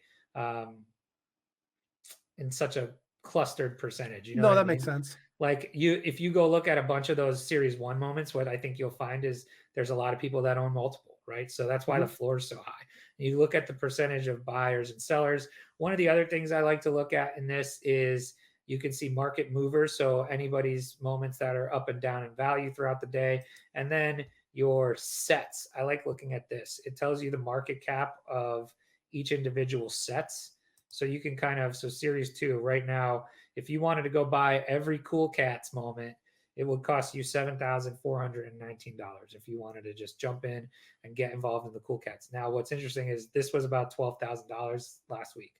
clustered percentage. You know no, that makes sense. Like if you go look at a bunch of those series 1 moments, what I think you'll find is there's a lot of people that own multiple, right? So that's why the floor is so high. You look at the percentage of buyers and sellers. One of the other things I like to look at in this is you can see market movers. So anybody's moments that are up and down in value throughout the day. And then your sets. I like looking at this. It tells you the market cap of each individual sets. So you can so series 2 right now, if you wanted to go buy every Cool Cats moment, it would cost you $7,419 if you wanted to just jump in and get involved in the Cool Cats. Now, what's interesting is this was about $12,000 last week.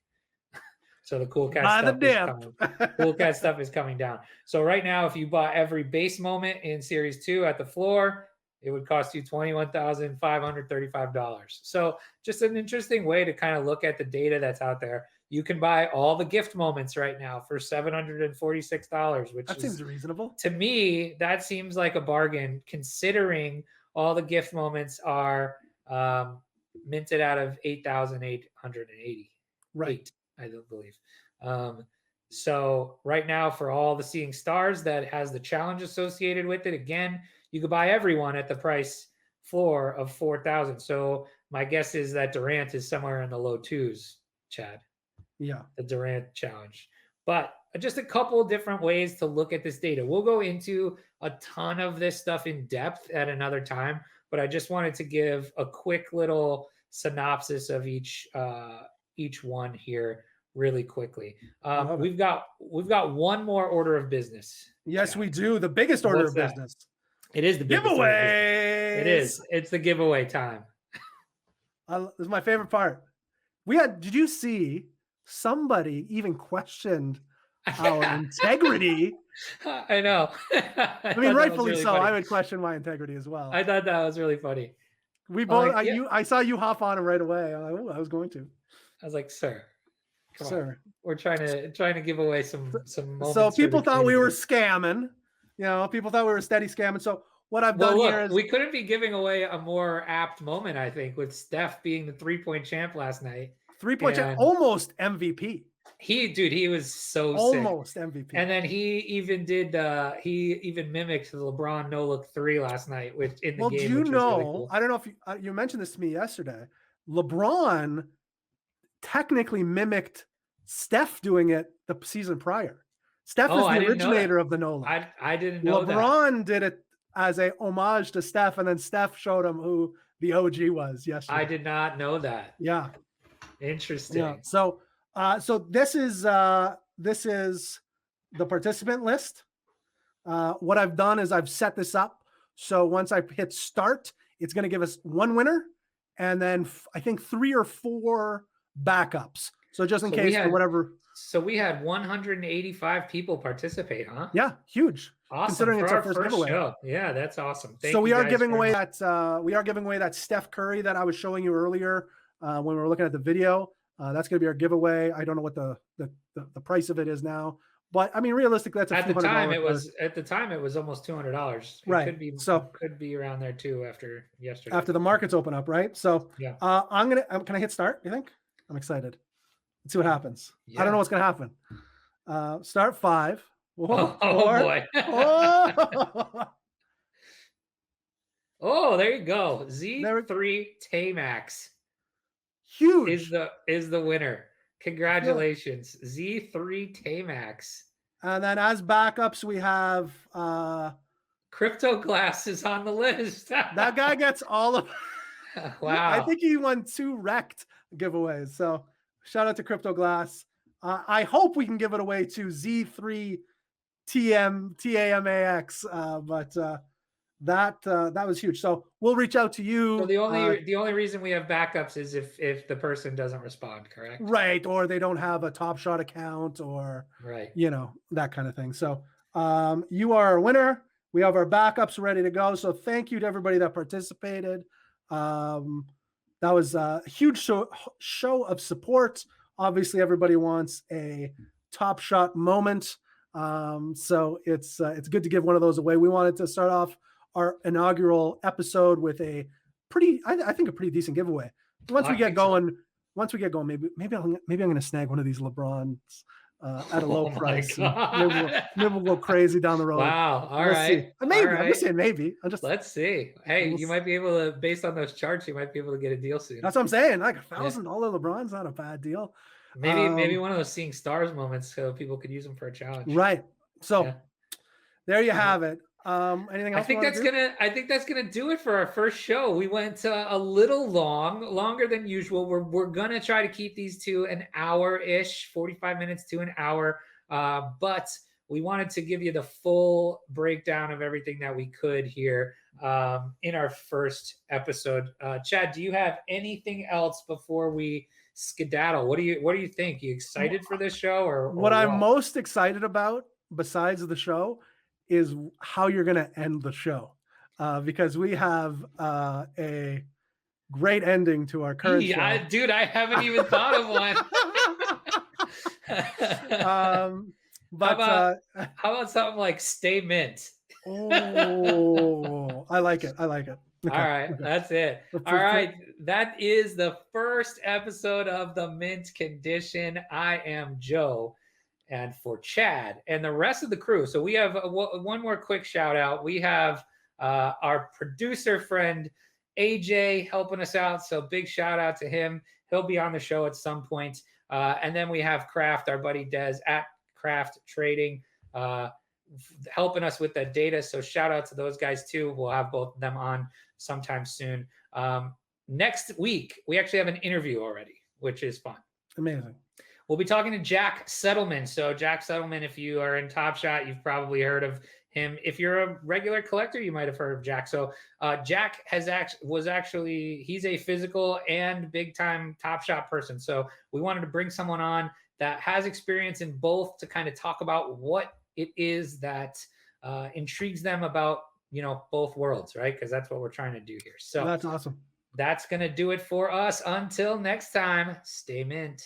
So the Cool Cat stuff is coming down. So right now, if you bought every base moment in series 2 at the floor, it would cost you $21,535. So just an interesting way to kind of look at the data that's out there. You can buy all the gift moments right now for $746, which seems reasonable. To me, that seems like a bargain considering all the gift moments are minted out of 8,880. Right. I don't believe. So right now for all the Seeing Stars that has the challenge associated with it, again, you could buy everyone at the price floor of 4,000. So my guess is that Durant is somewhere in the low 2s, Chad. Yeah. The Durant challenge. But just a couple of different ways to look at this data. We'll go into a ton of this stuff in depth at another time, but I just wanted to give a quick little synopsis of each one here really quickly. We've got one more order of business. Yes, Chad. we do. The biggest order of business. It is the biggest giveaway. It is. It's the giveaway time. This is my favorite part. Did you see somebody even questioned our integrity? I know. I mean, rightfully really so. Funny. I would question my integrity as well. I thought that was really funny. We both. I saw you hop on it right away. I was going to. I was like, sir, come on. We're trying to give away some moments. So people thought we were scamming. People thought we were steady scamming. So what I've done here is we couldn't be giving away a more apt moment, I think, with Steph being the 3-point champ last night. 3-point champ, almost MVP. He was so almost sick. MVP. And then he even mimicked the LeBron no look 3 last night, which in the game. Well, do you know? Really cool. I don't know if you mentioned this to me yesterday. LeBron technically mimicked Steph doing it the season prior. Steph is the originator of the no look. I didn't know LeBron did it as a homage to Steph, and then Steph showed him who the OG was yesterday. I did not know that. Yeah. Interesting. Yeah. So this is the participant list. What I've done is I've set this up. So once I hit start, it's going to give us one winner, and then I think 3 or 4 backups. So just in case for whatever. So we had 185 people participate, huh? Yeah, huge. Awesome. Considering it's our first giveaway. Show. Yeah, that's awesome. So we are giving away that Steph Curry that I was showing you earlier when we were looking at the video. That's going to be our giveaway. I don't know what the price of it is now, but I mean, realistically, that's at the time it was almost $200. Right. Could be around there too after yesterday. After the markets open up, right? So yeah. Can I hit start? You think? I'm excited. Let's see what happens. Yeah. I don't know what's going to happen. Start 5. Whoa, boy. Oh, there you go. Z3 Tamax. Huge is the winner. Congratulations, Z3 Tamax. And then as backups, we have Crypto Glass is on the list. That guy gets all of. Wow. I think he won 2 wrecked giveaways. So shout out to Crypto Glass. I hope we can give it away to Z3 TAMAX. But that was huge. So we'll reach out to you. So the only reason we have backups is if the person doesn't respond, correct? Right, or they don't have a Top Shot account, or that kind of thing. So you are a winner. We have our backups ready to go. So thank you to everybody that participated. That was a huge show of support. Obviously, everybody wants a Top Shot moment. So it's good to give one of those away. We wanted to start off our inaugural episode with a pretty decent giveaway. Once we get going, maybe I'm going to snag one of these LeBron's at a low Oh my price. And God. maybe we'll go crazy down the road. Wow. All We'll right. see. Maybe. All I'm just right. saying maybe. Let's see. Hey, We'll you s- might be able to, based on those charts, you might be able to get a deal soon. That's what I'm saying. Like $1,000 LeBron's not a bad deal. Maybe one of those seeing stars moments, so people could use them for a challenge. Right. So Yeah. there you Yeah. have it. Anything else? I think that's gonna do it for our first show. We went a little longer than usual. We're gonna try to keep these to an hour-ish, 45 minutes to an hour. But we wanted to give you the full breakdown of everything that we could here in our first episode. Chad, do you have anything else before we skedaddle? What do you think? You excited for this show or What I'm most excited about, besides the show, is how you're going to end the show, because we have a great ending to our current show. Dude, I haven't even thought of one. But how about something like "Stay Mint"? Oh, I like it. Okay. All right, that's it. All right, that is the first episode of the Mint Condition. I am Joe. And for Chad and the rest of the crew. So we have one more quick shout out. We have our producer friend, AJ, helping us out. So big shout out to him. He'll be on the show at some point. And then we have Craft, our buddy Des at Craft Trading, helping us with that data. So shout out to those guys too. We'll have both of them on sometime soon. Next week, we actually have an interview already, which is fun. Amazing. We'll be talking to Jack Settleman. So Jack Settleman, if you are in Top Shot, you've probably heard of him. If you're a regular collector, you might have heard of Jack. So Jack he's a physical and big time Top Shot person. So we wanted to bring someone on that has experience in both to kind of talk about what it is that intrigues them about, both worlds, right? Because that's what we're trying to do here. So that's awesome. That's going to do it for us. Until next time, stay mint.